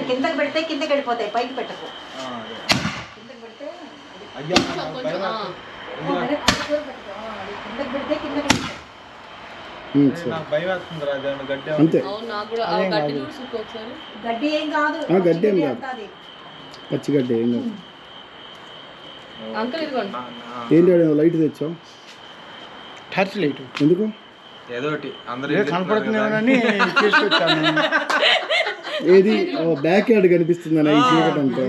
కిందకి పెడితే కిందకి వెళ్ళిపోతాయి, పైకి పెట్టకు. కిందకి పెడితే కిందకి పెడితే కిందకి గడ్డి ఏం కాదు, గడ్డి ఏం కాదు, పచ్చి గడ్డి ఏం కాదు. ఏంటి లైట్ తెచ్చావు? టచ్ లైట్ ఎందుకు? ఏదో ఒకటి అందరూ కనపడుతున్నామని తీసుకొచ్చాను. ఏది బ్యాక్ యార్డ్ కనిపిస్తుందని ఈ చీకటి అంతా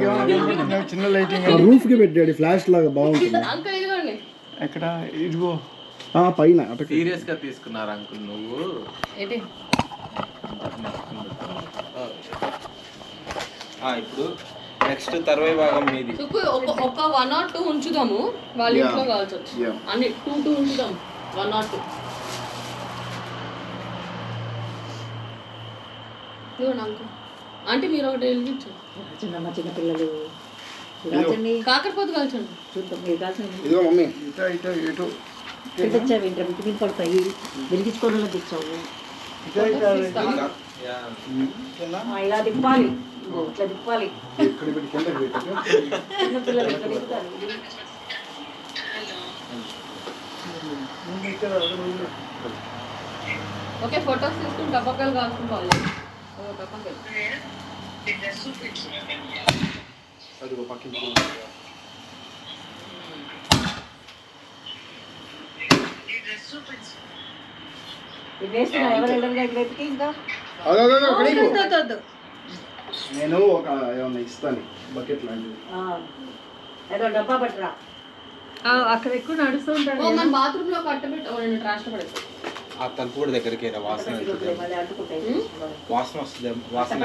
చిన్న లైటింగ్ రూఫ్ కి పెట్టాడు, ఫ్లాష్ లాగా బాగుంటుంది. ఎక్కడ? ఇదిగో పైన. సీరియస్ గా తీసుకున్నారు అంకుల్ నువ్వు. ఇప్పుడు నెక్స్ట్ తర్వాయి భాగం మీది. ఒక 1 or 2 ఉంచుదాము, వాళ్ళ ఇంట్లో కావాల్సి వచ్చి అన్ని 2 ఉంచుదాం. 1 or 2 అంటే మీరు ఒకటి వెలిగించు. చిన్న పిల్లలు కాకరపోతు కాల్చండి. చూద్దాం మీరు కాల్చండి. ఇదిగో మమ్మీ, తెచ్చావు ఇంటి మీద పడతాయి, వెలిగించుకోవడంలో తెచ్చావు. ఇలా తిప్పాలి, ఇట్లా తిప్పాలి. చిన్న పిల్లలు ఇట్లా తిప్పుతారు. ఓకే, ఫొటోస్ తీసుకుని టపాకాయలు కాల్చుకోవాలి. నేను ఒక ఏమన్నా ఇస్తాను, బకెట్ లాంటిది. ఏదో డబ్బా పట్టరా, అక్కడ ఎక్కువ నడుస్తూ ఉంటాడు. మన బాత్రూమ్ లో కట్టబెట్టి ట్రాష్ లో పడేస్తాం. ఆ తలుపు కూడా దగ్గరికి వాసన వాసన వస్తుంది. వాసన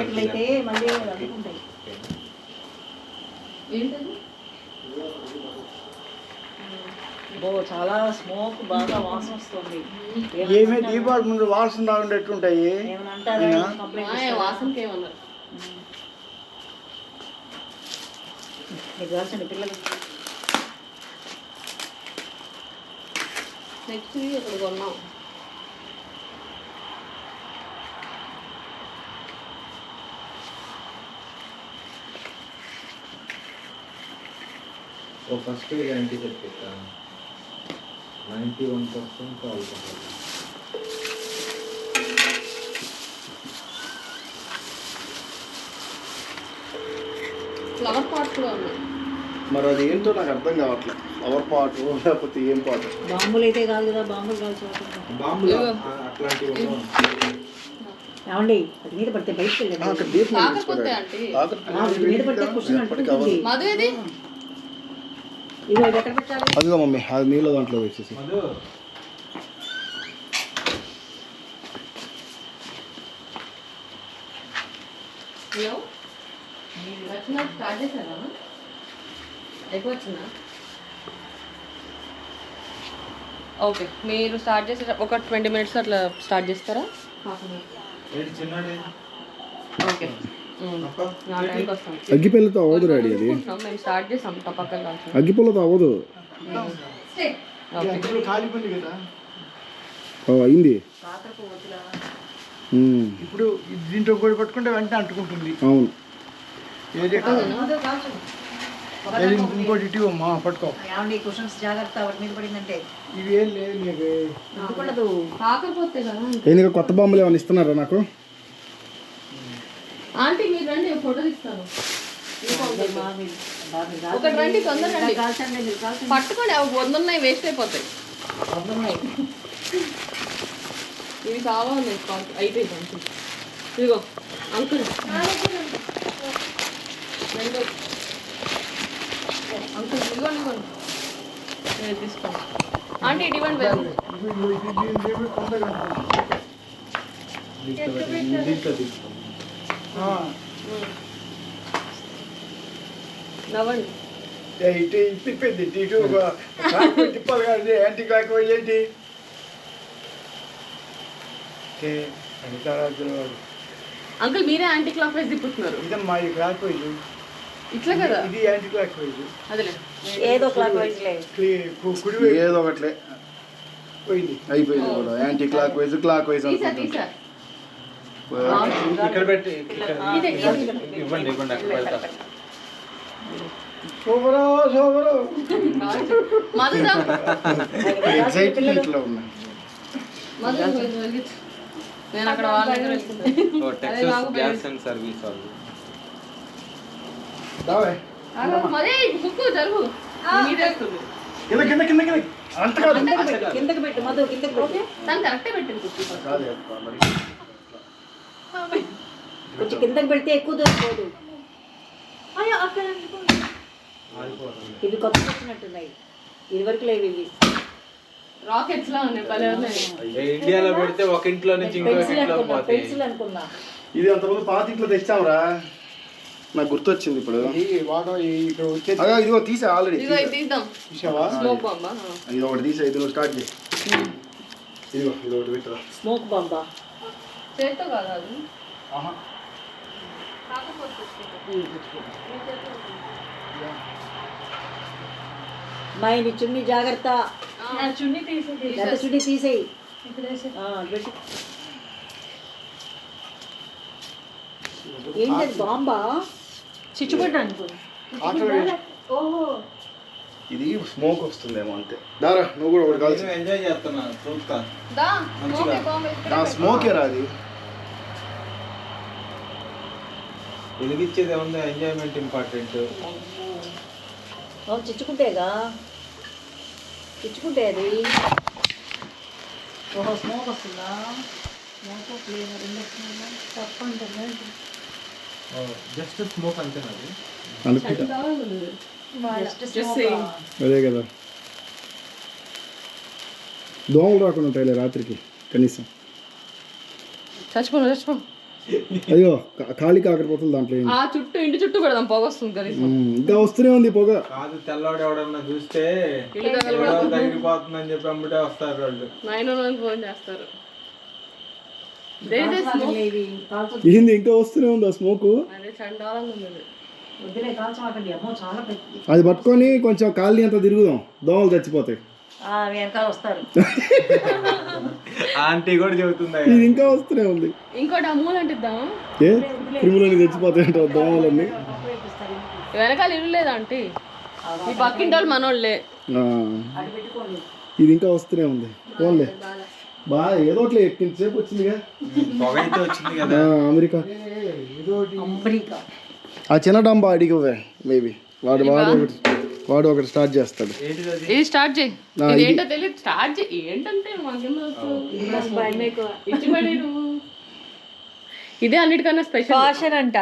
ఏంటది? చాలా స్మోక్, బాగా వాసన వస్తుంది. ఏమే దీపాల ముందు వాసన రాకుండేట్టుంటాయి. వాసనకి ఏమన్నారు? మీకు కావాల్సిన పిల్లలు నెక్స్ట్ ఇక్కడ కొన్నాం. ఫస్ట్ గ్యారంటీ చెప్పేస్తా, 91% ఆల్కహాల్. ఫ్లవర్ పాట్స్ కూడా ఉన్నాయి. మరి అది ఏంటో నాకు అర్థం కావట్లేదు. ఫ్లవర్ పాట్ లేకపోతే ఏం పాట్? బాంబులు అయితే కాదు కదా, బాంబులు కాల్చుకోవాలి. ఏమండి అది మీద పడితే బయటకు వెళ్ళండి. మీద పడితే క్వశ్చన్ అంటుంది. ఎక్కడ పెట్టాలి? అదిగో మమ్మీ, అది నీళ్ళ దాంట్లో వేసేసి. ఓకే, మీరు స్టార్ట్ చేసే ఒక 20 minutes అట్లా స్టార్ట్ చేస్తారా? ఓకే, అగ్గిపుల్లతో అవ్వదు డాడీ, అది మేము స్టార్ట్ చేసాం. తప్పకుండా అగ్గిపుల్లతో అవ్వదు. కాలిపోయింది కదా, అయింది. ఇప్పుడు దీంట్లో కూడా పట్టుకుంటే వెంటనే అంటుకుంటుంది. అవును, ఇంకోటి ఇటు అమ్మా పట్టుకో. క్వశ్చన్స్ జాగ్రత్త, వాటి మీద పడిందంటే ఇవి ఏం లేదు నీకు కాకపోతే కదా. ఎందుకు కొత్త బొమ్మలు ఏమైనా ఇస్తున్నారా నాకు? ఆంటీ మీరు రండి, ఫోటో తీస్తాను. ఒకటి రండి, తొందర రండి, పట్టుకోండి. అవి 100 ఉన్నాయి, వేస్ట్ అయిపోతాయి. ఇవి కావాలి, అయిపోయింది. ఇదిగో అంకుల్, అంకుల్ ఇదిగోండి, తీసుకోండి. ఆంటీ ఇటు ఇవ్వండి. నవ్వండి. ఇటు తిప్పింది, ఇటు తిప్పాలి కానీ యాంటీ క్లాక్ వైజ్ ఏంటి? అంకుల్ మీరే యాంటీ క్లాక్ వైజ్ తిప్పుతున్నారు. ఇదమ్మా ఈ క్లాక్ వైజ్ ఇట్లా కదా, ఇది యాంటీ క్లాక్ వైజ్. అదేలే, ఏదో క్లాక్ వైజ్ కుడి ఏదో ఒకట్లే పోయింది, అయిపోయింది కూడా. Anti clock wise, clock wise తీసా. ఇక్కడ పెట్టి ఇవ్వండి అక్కడ పెడతా. సూపరు ఎగ్జైట్మెంట్లో ఉన్నాయి. నేను అక్కడ వాళ్ళ దగ్గర వెళ్తున్నాను. టెక్సాస్ గ్యాస్ అండ్ సర్వీస్ వాళ్ళు. మరే బుక్ జరుగు మీదేస్తుంది. అంత కాదు. కిందకి పెట్టు మధు, కిందకి పెట్టు. తను కరెక్టే పెట్టింది కుర్చీ. కొంచెం కిందకి పెడితే ఎక్కువ దొరికిపోదు. ఇవి కొత్త వచ్చినట్టున్నాయి, ఇది వరకు లేవు ఇవి. రాకెట్స్ లా ఉన్నాయి, భలే ఉన్నాయి. ఇండియాలో పెడితే ఒక ఇంట్లో నుంచి ఇంకో ఇంట్లో పోతాయి. పెన్సిల్ అనుకున్నా. ఇది అంతకుముందు పాత ఇంట్లో తెచ్చాంరా, నాకు గుర్తొచ్చింది ఇప్పుడు. ఇక్కడ వచ్చేది అదే ఇదిగో తీసా ఆల్రెడీ. ఇదిగో ఇది తీద్దాం. చూసావా? స్మోక్ బాంబా? ఇది ఒకటి తీసా, ఇది నువ్వు స్టార్ట్ చేయి. ఇదిగో ఇది ఒకటి పెట్టరా. స్మోక్ బాంబా చేత్తో కాదు అది. మైని చున్ని జాగ్రత్త, చున్నీ తీసి పెద్ద చున్ని తీసేయి. ఏంటది బాంబా? చిచ్చుబడ్డా అనుకో. ఓహో, ఇది స్మోక్ వస్తుందేమో అంతే. దారా నువ్వు కూడా ఒకటి కాల్చి. ఎంజాయ్ చేస్తున్నా చూస్తా. దా స్మోక్ బాంబ్ నా స్మోకే రాది. వెలిగించేది ఏముంది, ఎంజాయ్మెంట్ ఇంపార్టెంట్. చిచ్చుకుంటేగా, చిచ్చుకుంటే అది. ఓహో, స్మోక్ వస్తుందా? స్మోక్ ఫ్లేవర్ ఎందుకు తప్పంటే జస్ట్ స్మోక్ అంతేనది. అదే కదా, దోమలు రాకుండా ఉంటాయిలే రాత్రికి కనీసం. చచ్చిపో. అయ్యో ఖాళీ కాకపోతుంది దాంట్లో. ఆ చుట్టూ ఇంటి చుట్టూ పెడదాం, పొగ వస్తుంది కనీసం. ఇంకా వస్తూనే ఉంది పొగ. కాదు, తెల్లవాడు ఎవడన్నా చూస్తే తగిలిపోతుందని చెప్పి అమ్ముటే వస్తారు వాళ్ళు. 911 ఫోన్ చేస్తారు. ఏంది ఇంకా వస్తూనే ఉంది ఆ స్మోకు. అదే చండాలంగా ఉంది. వద్దులే, కాల్చమాకండి. అమ్మో చాలా పెద్ద. అది పట్టుకొని కొంచెం కాలనీ అంతా తిరుగుదాం, దోమలు చచ్చిపోతాయి. వెనకాల వస్తారు. ఆంటీ కూడా చెబుతుంది. ఇది ఇంకా వస్తూనే ఉంది. ఇంకోటి అమ్మూలు అంటిద్దాం. ఏ క్రిములని చచ్చిపోతాయి అంటారు దోమలన్నీ. వెనకాల ఇల్లు లేదా ఆంటీ? ఈ పక్కింటి వాళ్ళు మనోళ్ళే. అది పెట్టుకోండి. ఇది ఇంకా వస్తూనే ఉంది. పోన్లే బాగా ఏదో ఒకటి ఎక్కించేపు వచ్చిందిగా. పొగ అయితే వచ్చింది కదా. America America. ఆ చిన్న డంబా అడిగివే మేబీ వాడు ఒకటి స్టార్ట్ చేస్తాడు. ఇది స్టార్ట్ చేయి. ఇది ఏంటో తెలియదు, స్టార్ట్ చేయి. ఏంటంటే ఇచ్చిపడి నువ్వు. ఇదే అన్నిటికన్నా స్పెషల్ ఫ్యాషన్ అంట.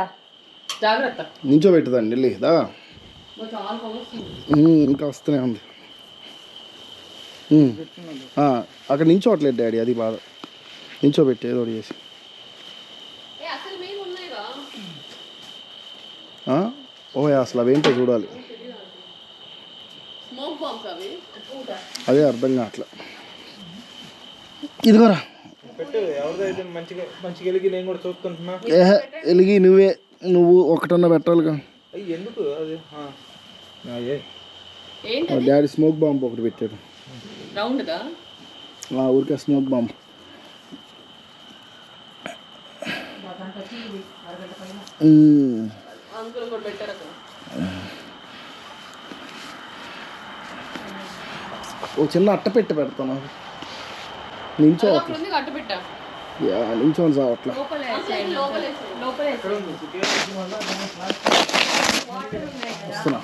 జాగ్రత్త, నించోబెట్టుదండి వెళ్ళి దా. చాలా పొగ వస్తుంది. ఇంకా వస్తూనే ఉంది. అక్కడ నించోట్లేదు డాడీ, అది బాధ. నించోబెట్టి ఏదో ఒకటి చేసి. అసలు మేము ఉన్నాయిగా. ఓ అసలు అవేంటో చూడాలి. స్మోక్ బాంబ్స్ అవి. అదే అర్థం కావట్లా. ఇదిగోరా పెట్టు, ఎవరిదైతే మంచిగా మంచిగా వెలిగి నేను కూడా చూసుకుంటున్నా. వెలిగి నువ్వు ఒకటన్నా పెట్టాలిగా. అయ్యి ఎందుకు అది. డాడీ స్మోక్ బాంబ్ ఒకటి పెట్టారు. రౌండ్గా ఊరికే స్మోక్ బాంబ్. అంకుల్ కూడా పెట్టారు అక్కడ. ఓ చిన్న అట్ట పెట్టి పెడతాను. నించో అట్టు పెట్టా. నించోని సావట్లా. వస్తున్నా.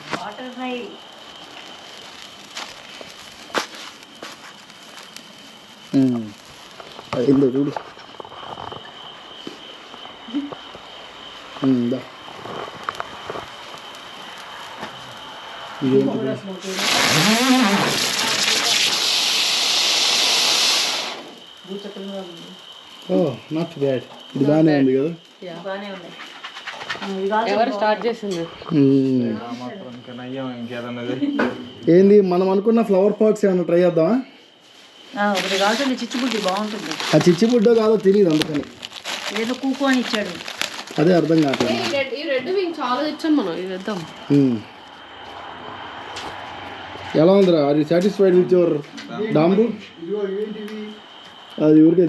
అయిందో చూడు. దా నాట్ బ్యాడ్. ఇది బాగానే ఉంది కదా. ఎవరు స్టార్ట్ చేసింది? ఏంది మనం అనుకున్న ఫ్లవర్ పాట్స్ ఏమన్నా ట్రై చేద్దామా? ఒకటి కాదు, చిచ్చుబుడ్డి బాగుంటుంది. ఆ చిచ్చిబుడ్డో కాదో తెలియదు, అందుకని ఏదో కూకు అని ఇచ్చాడు. అదే అర్థం కావట్లేదు. ఈ రెడ్ వింగ్ చాలా తెచ్చాం మనం, ఇది వేద్దాం. ఎలా ఉందిరా? Are you satisfied with your డాంబు? అది ఊరికే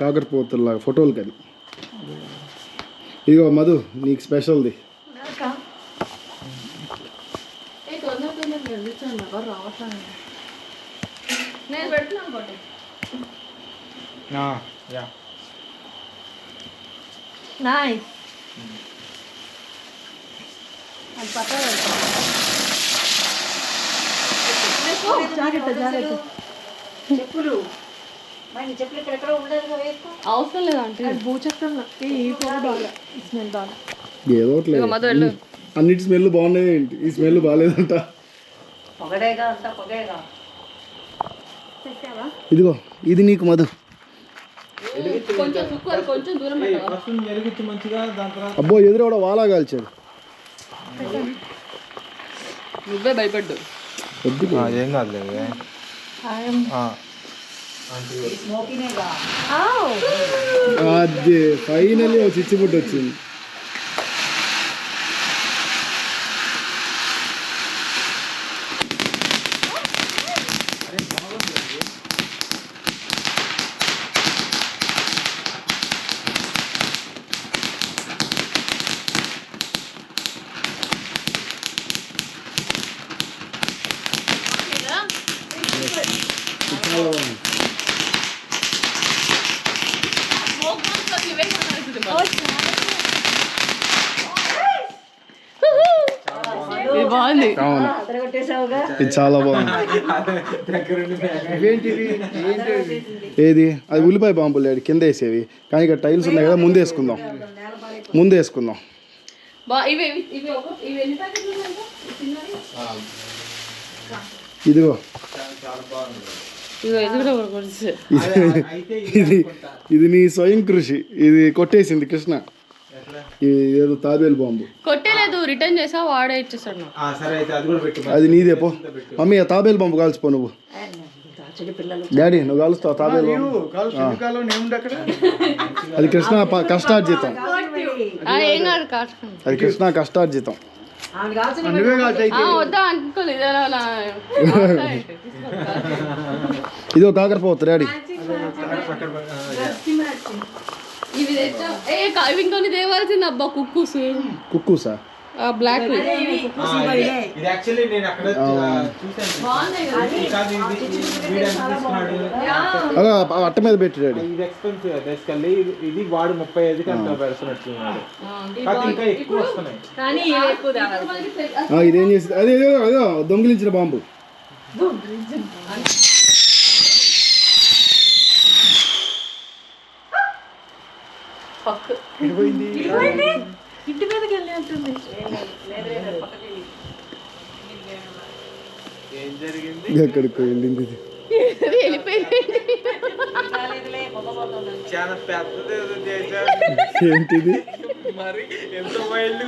కాకరపోతుల్లా ఫోటోలకి అది. ఇదిగో మధు నీకు స్పెషల్ది. నేను పెడుతున్నాను ఒకటి. Yeah nice. అది పక్కన జాగ్రత్త జాగ్రత్త. చెప్పులు మరి చెప్పులు ఇక్కడెక్కడ ఉండదు వేసుకో. అవసరం లేదా అంటే భూచక్రంలో ఈ పొగ బాగా ఈ స్మెల్ బాగా. ఏదో ఒకటి లేదు. మధు వెళ్ళు. అన్నిటి స్మెల్ బాగున్నాయి ఏంటి, ఈ స్మెల్ బాగాలేదంట. పొగడేగా అంతా పొగేగా. ఇదిగో ఇది నీకు మధు. కొంచెం సుక్కు అది కొంచెం దూరం పెట్టవా? వెలిగించి మంచిగా దాని తర్వాత అబ్బో ఎదురు కూడా వాలా కాల్చాడు. నువ్వే భయపడ్డు. ఏం కాదు. స్మోకినేగా. అది ఫైనల్లీ ఒక చిచ్చుబుట్టు వచ్చింది. బాగుంది. అవును అదరగొట్టేసావుగా. ఇది చాలా బాగుంది. ఏంటిది ఏది అది ఉల్లిపాయ బాంబులు లేడు కింద వేసేవి, కానీ ఇక్కడ టైల్స్ ఉన్నాయి కదా, ముందు వేసుకుందాం. ఇవి ఎన్ని ప్యాకెట్లు ఉన్నాయి? ఇదిగో ఇదిగో ఇది కూడా కొడుకు. ఇది నీ స్వయం కృషి. ఇది కొట్టేసింది కృష్ణ. ఏదో తాబేలు బాంబు కొట్టేలేదు, రిటర్న్ చేసా వాడే ఇచ్చేసాడు నాకు. సరే అయితే అది కూడా పెట్టు. అది నీదే పో. మమ్మీ ఆ తాబేలు బాంబు కాల్చిపో నువ్వు. పిల్లలు డాడీ నువ్వు కాలుస్తావు తాబేలు బాంబు. కాలం ఏముంది అక్కడ? అది కృష్ణ కష్టార్జితం. ఏం కాదు కాచుకోండి. అది కృష్ణ కష్టార్జితం. నువ్వే కాల్చాయి. వద్దా అనుకోలేదు. ఇదో కాకరపోతు డాడీ. ఇవి తెచ్చా. ఇవి ఇంకొని తేవాల్సింది అబ్బా. కుక్కూసా బ్లాక్ ఇది యాక్చువల్లీ నేను అక్కడ అట్ట మీద పెట్టి డాడీ. ఇది ఎక్స్పెన్సివ్ బేసికల్లీ. ఇది వాడు 35కి అంత పెడుతున్నట్టున్నాడు. ఇంకా ఎక్కువ వస్తున్నాయి. ఇదేం చేసి అదే అదో దొంగిలించిన బాంబు. ఇంటి మీదకి వెళ్ళి ఉంటుంది. ఏం జరిగింది? ఎక్కడికి వెళ్ళింది ఇది? చాలా పెద్దది ఏంటిది? మరి ఎంత వైల్డ్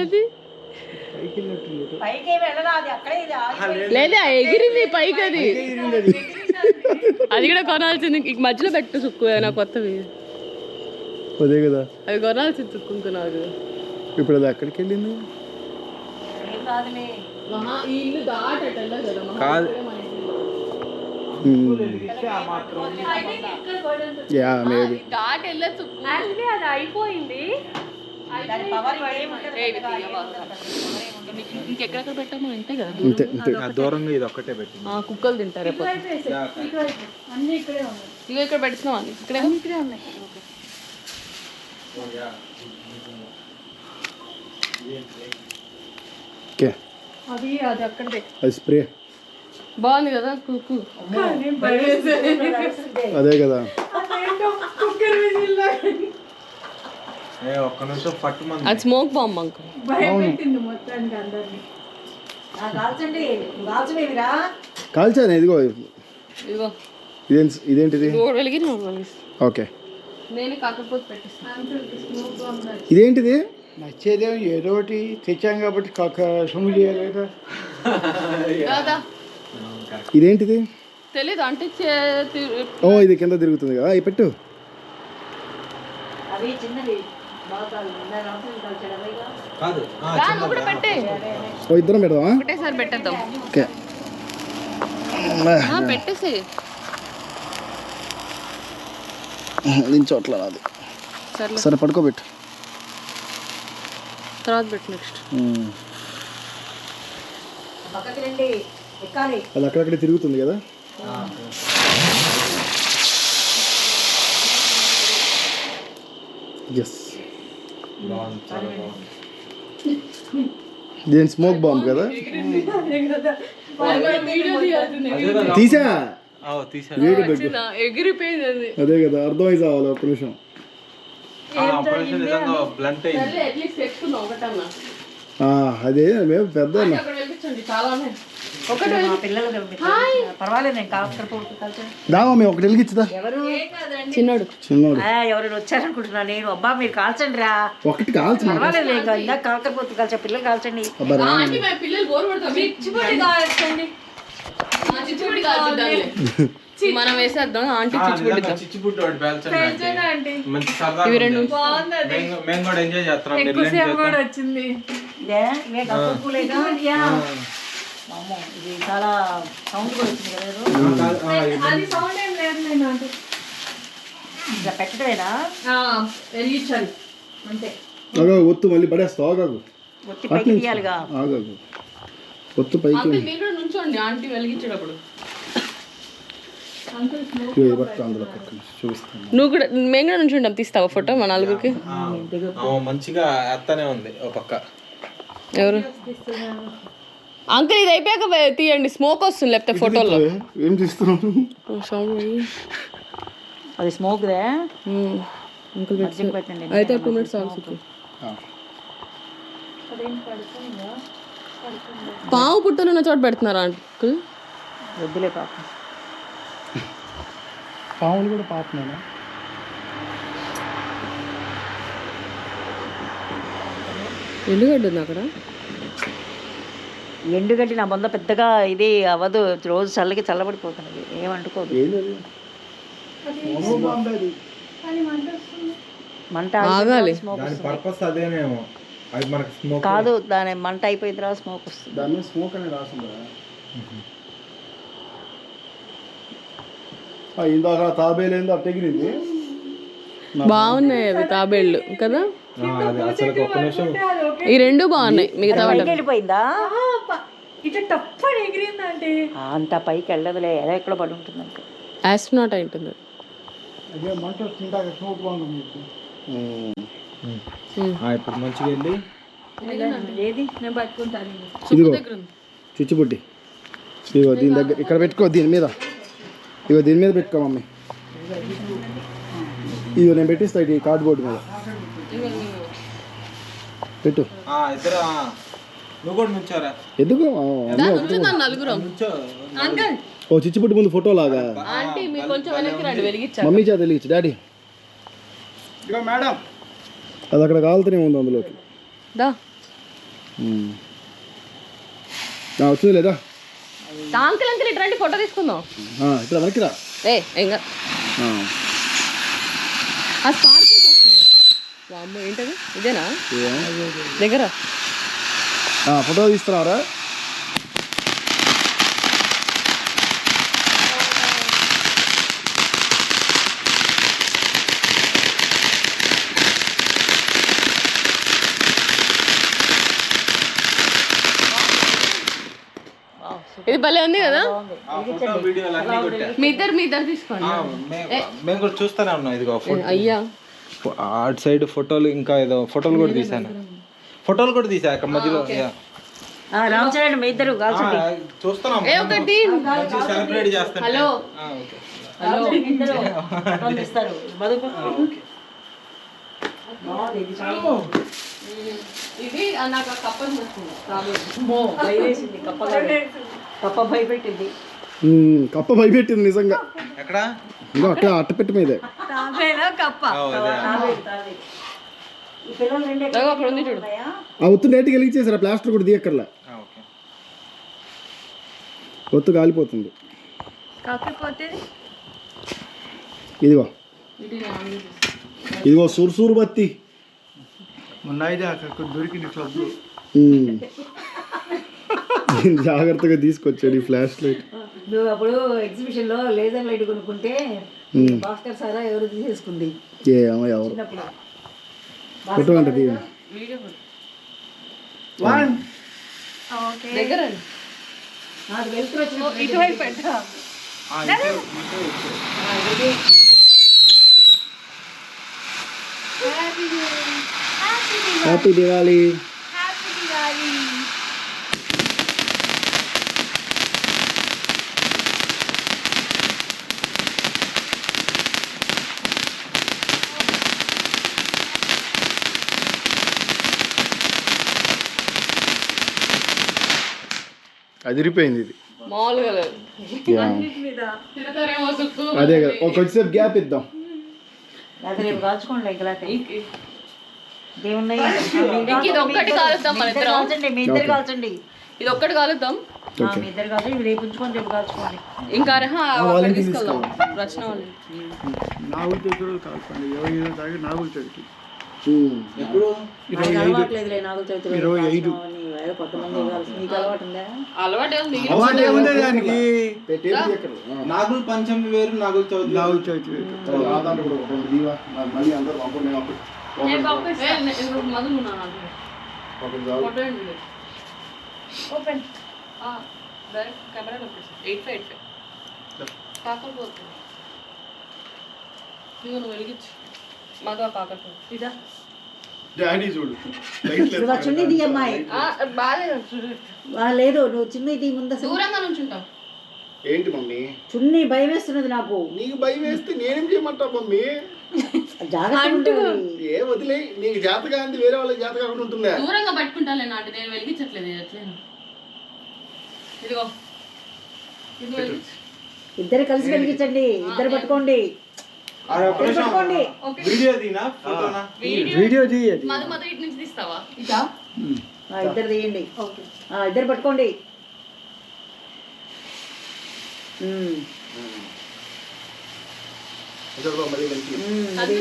ఉంది. లేదా ఎగిరింది పైకి. అది కూడా కొనాల్సింది. మధ్యలో పెట్టు సుక్కు ఏమైనా కొత్తవి. అదే కదా అవి కొనాల్సింది సుక్కుంటున్నారు. ఇప్పుడు అది ఎక్కడికి వెళ్ళింది? ఈ ఇల్లు దాటట కదా. యా మేబీ దాటి వెళ్ళచ్చు. అది అయిపోయింది. ఇంకెక్కడెక్కడ పెట్టామో అంతే కదా. అంతే అంతే. దూరంగా ఇది ఒక్కటే పెట్టి కుక్కలు తింటారు. ఇవి ఇక్కడ పెట్టినాం అని ఇక్కడే ఉన్నాయి. ఓకే అది అక్కడే. అది స్ప్రే బాగుంది కదా. కుక్కు అదే కదా. ఒక్క నిమిషం పట్టు. అది స్మోక్ బాంబ్ అంకుల్. భయపెట్టింది మొత్తానికి అందరినీ. కాల్చాను. ఇదిగో ఇదిగో ఇదేంటిది? వెలిగి ఓకే నేను కాకపోతే పెట్టిస్తాను. ఇదేంటిది? నచ్చేదేమో ఏదో ఒకటి తెచ్చాం కాబట్టి సొమ్ము చేయాలి కదా. ఇదేంటిది? తెలీదు అంటే ఓ ఇది కింద తిరుగుతుంది కదా. ఇది పెట్టు. కాదు నువ్వు కూడా పెట్టే ఓ ఇద్దరం పెడదామా? ఒకటేసారి పెట్టేద్దాం. ఓకే పెట్టేసి దించోట్ల అది. సర్లే సరే పడుకోబెట్టు. తర్వాత పెట్టు నెక్స్ట్. పక్కకి రండి, ఎక్కాలి. అది అక్కడక్కడే తిరుగుతుంది కదా. ఎస్ దేని స్మోక్ బాంబ్ కదా. తీసా ఎగిరిపోయింది అది. అదే కదా అర్థమై కావాలి. ఒక్క నిమిషం. బ్లంట్ అట్లీస్ట్ పెట్టుకున్నాం ఒకటన్నా. అదే మేము పెద్ద అక్కడ వెళ్ళించండి, చాలా ఉన్నాయి. ఒకటి మా పిల్లలు పర్వాలేదు, నేను కాకర పొట్టు కలిసి. దామా మేము ఒకటి వెలిగించుదా. ఎవరు చిన్నోడు చిన్నోడు ఎవరైనా వచ్చారనుకుంటున్నా నేను. అబ్బా మీరు కాల్చండి రా, ఒకటి కాల్చి పర్వాలేదు. ఇంకా ఇందాక కాకర పొత్తు కలిసి పిల్లలు కాల్చండి. ఆంటీ మా పిల్లలు బోర్ పడతాం. చిచ్చుపొడి కాల్చండి. చిచ్చుపొడి కాల్చుద్దాంలే. మనం వేసేద్దాం. ఆంటీ చిచ్చుపొడిద్దాం. చిచ్చుబుడ్డు ఒకటి పేల్చండి. మంచి సరదా. ఇవి రెండు మేము కూడా ఎంజాయ్ చేస్తాం. వచ్చింది. ఇవే కప్ప పూలేగా. అమ్మో, ఇది చాలా సౌండ్ కూడా వచ్చింది కదా ఏదో. అది సౌండ్ ఏం లేదు. నేను అంటే ఇలా పెట్టడమేనా? వెలిగించాలి అంతే. ఒత్తు మళ్ళీ పడేస్తా. ఆగాగు ఒత్తి పైకి తీయాలిగా. ఆగాగు ఒత్తు పైకి అంకుల్ మీరు కూడా నుంచోండి ఆంటీ వెలిగించేటప్పుడు. అందులో చూపిస్తాను. నువ్వు కూడా మేము కూడా నుంచి ఉంటాం. తీస్తావా ఫోటో మా నలుగురికి? మంచిగా ఎత్తనే ఉంది ఓ పక్క. ఎవరు అంకుల్? ఇది అయిపోయాక తీయండి, స్మోక్ వస్తుంది లేకపోతే ఫోటోలో. ఏం తీస్తున్నావు? అది స్మోక్ దే. అంకుల్ పెట్టండి. అయితే 2 minutes ఆల్సి. పావు పుట్టనున్న చోట పెడుతున్నారా అంకుల్? వద్దులే పాప. పావులు కూడా పాపనేనా? ఎండుగడ్డ ఉంది అక్కడ. ఎండుగడ్డి నా బొంద పెద్దగా ఇది అవ్వదు. రోజు చల్లకి చల్లబడిపోతున్నది, ఏమంటుకోదు. మంట ఆగాలి. దాని పర్పస్ అదేనేమో. అది మనకి స్మోక్ కాదు, దాని మంట అయిపోయిన తర్వాత స్మోక్ వస్తుంది. దాని మీద స్మోక్ అనేది రాసిందా? ఇందాక తాబేలేందో అట్టెగిరింది. బాగున్నాయి అవి తాబేళ్ళు కదా. అసలు ఒక్క నిమిషం. ఈ రెండు బాగున్నాయి. మిగతా పైకి వెళ్ళిపోయిందా? ఇట్లా టప్పని ఎగిరిందంటే అంత పైకి వెళ్ళదులే, ఎలా ఎక్కడ పడి ఉంటుంది అంటే. ఆస్ట్రోనాట్ అయి ఉంటుంది. ఇప్పుడు మంచిగా వెళ్ళి ఏది నేను పట్టుకుంటాను. ఇదిగో చిచ్చుబుడ్డి. ఇదిగో దీని దగ్గర ఇక్కడ పెట్టుకో. దీని మీద ఇగో దీని మీద పెట్టుకో మమ్మీ. ఇదిగో నేను పెట్టిస్తా. ఇది కార్డ్బోర్డ్ మీద పెట్టు. ఇద్దరు నువ్వు కూడా నుంచారా? ఎందుకు నలుగురు. ఓ చిచ్చుబుడ్డి ముందు ఫోటో లాగా. ఆంటీ మీరు కొంచెం వెనక్కి రండి, వెలిగించాలి. మమ్మీ చేత వెలిగించు డాడీ. మేడం అది అక్కడ కాలుతూనే ఉంది అందులోకి. దా వచ్చింది లేదా? అంకుల్ అంకుల్ ఇటు రండి, ఫోటో తీసుకుందాం. ఇక్కడ వెనక్కి రా. ఇంకా ఆ స్పార్కిల్స్ వస్తాయి. వామ్మో ఏంటది? ఇదేనా దగ్గర? ఫోటో తీస్తున్నారా? ఇది భలే ఉంది కదా. మీ ఇద్దరు తీసుకోండి. మేము కూడా చూస్తూనే ఉన్నాం. ఇదిగో అయ్యా అటు సైడ్ ఫోటోలు, ఇంకా ఏదో ఫోటోలు కూడా తీసాను. ఫోటోలు కూడా తీసా అక్కడ మధ్యలో. రామచరణ్ మీ ఇద్దరు కాల్చండి. చూస్తున్నాం. సెలబ్రేట్ చేస్తాం. హలో ఇది నాకు కప్పని కప్ప భయపెట్టింది. కప్ప భయపెట్టింది నిజంగా. ఎక్కడ? ఇంకో అక్కడ అట్టపెట్టి మీదే. కప్ప అక్కడ ఉంది చూడు. ఆ ఒత్తు డైరెక్ట్గా వెలిగించేసారు. ప్లాస్టర్ కూడా తీయక్కర్లా. ఒత్తు కాలిపోతుంది. ఇదిగో ఇదిగో సుర్సూరు బత్తి. మొన్న అయితే అక్కడ దొరికింది క్లబ్లో. జాగ్రత్తగా తీసుకొచ్చాడు ఈ ఫ్లాష్ లైట్. నువ్వు అప్పుడు ఎగ్జిబిషన్ లో లేజర్ లైట్ కొనుక్కుంటే భాస్కర్ సారా ఎవరు తీసేసుకుంది ఏమో ఎవరు చిన్నప్పుడు. ఫోటో అంటే వీడియో వన్ దగ్గర నాకు వెళ్తురు వచ్చిన ఇటువైపు పెట్టా. హ్యాపీ దివాళీ. అదిరిపోయింది ఇది. మామూలుగా లేదు. అదే కదా కొంచెంసేపు గ్యాప్ ఇద్దాం. అది రేపు కాల్చుకోండి లైక్ దేవుణ్ణి ఇది ఒక్కటి కాలుద్దాం మన ఇద్దరం. కాల్చండి, మీ ఇద్దరు కాల్చండి. ఇది ఒక్కటి కాలుద్దాం, మీ ఇద్దరు కాల్చండి. ఇవి రేపు ఉంచుకొని రేపు కాల్చుకోండి. ఇంకా తీసుకెళ్దాం రచన వాళ్ళు. నాగుల చవితి కాల్పండి. 25 తాగి నాగుల చవితి. ఎప్పుడు నాకు అలవాట్లేదులే నాగుల చవితి రోజు 25. కాల్చడం అని. ఏదో కొంతమంది కాల్చి నీకు అలవాటు ఉందా? అలవాటు ఏముంది? అవార్డు ఏముంది దానికి? నాగుల పంచమి వేరు, నాగుల చవితి నాగుల చవితి వేరు. మధు ఉన్నాను ఫోటో ఏంటి? ఓపెన్ డైరెక్ట్ కెమెరా 8585 కాకలు పోతుంది. ఇదిగో నువ్వు వెలిగించు మధు. ఆ కాకలు ఇదా డాడీ చూడు నువ్వు ఆ చున్నీ తీ అమ్మాయి. బాగా లేదు నువ్వు చున్నీ తీ ముందు. అసలు దూరంగా నుంచి ఉంటావు. ఏంటి మమ్మీ చున్నీ భయం వేస్తున్నది నాకు. నీకు భయం వేస్తే నేనేం చేయమంటావు మమ్మీ? జాగ్రత్త. ఏ వదిలే, నీకు జాత కాంతి వేరే వాళ్ళకి జాత కాకుండా ఉంటుందా? దూరంగా పట్టుకుంటాలే నాటి. నేను వెలిగించట్లేదు ఎట్లేను. ఇదిగో ఇది వెలిగించు. ఇద్దరు కలిసి వెలిగించండి. ఇద్దరు పట్టుకోండి. పట్టుకోండి. వీడియో తీనా ఫోటోనా? వీడియో తీయదు. మధు మధు ఇటు నుంచి తీస్తావా? ఇదా ఇద్దరు తీయండి. ఇద్దరు పట్టుకోండి. అది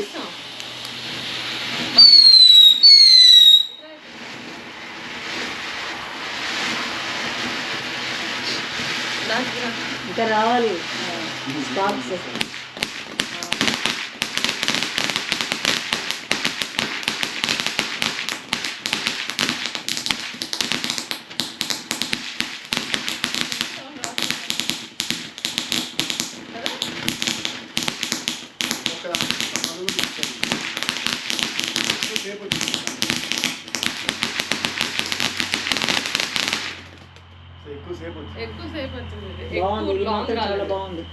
ఇంకా రావాలి స్పార్క్స్. ఎక్కువసేపు వచ్చింది. బాగుంది. ఎక్కువ ఇది లాంగ్ మాత్రం చాలా రాలేదు. బాగుంది.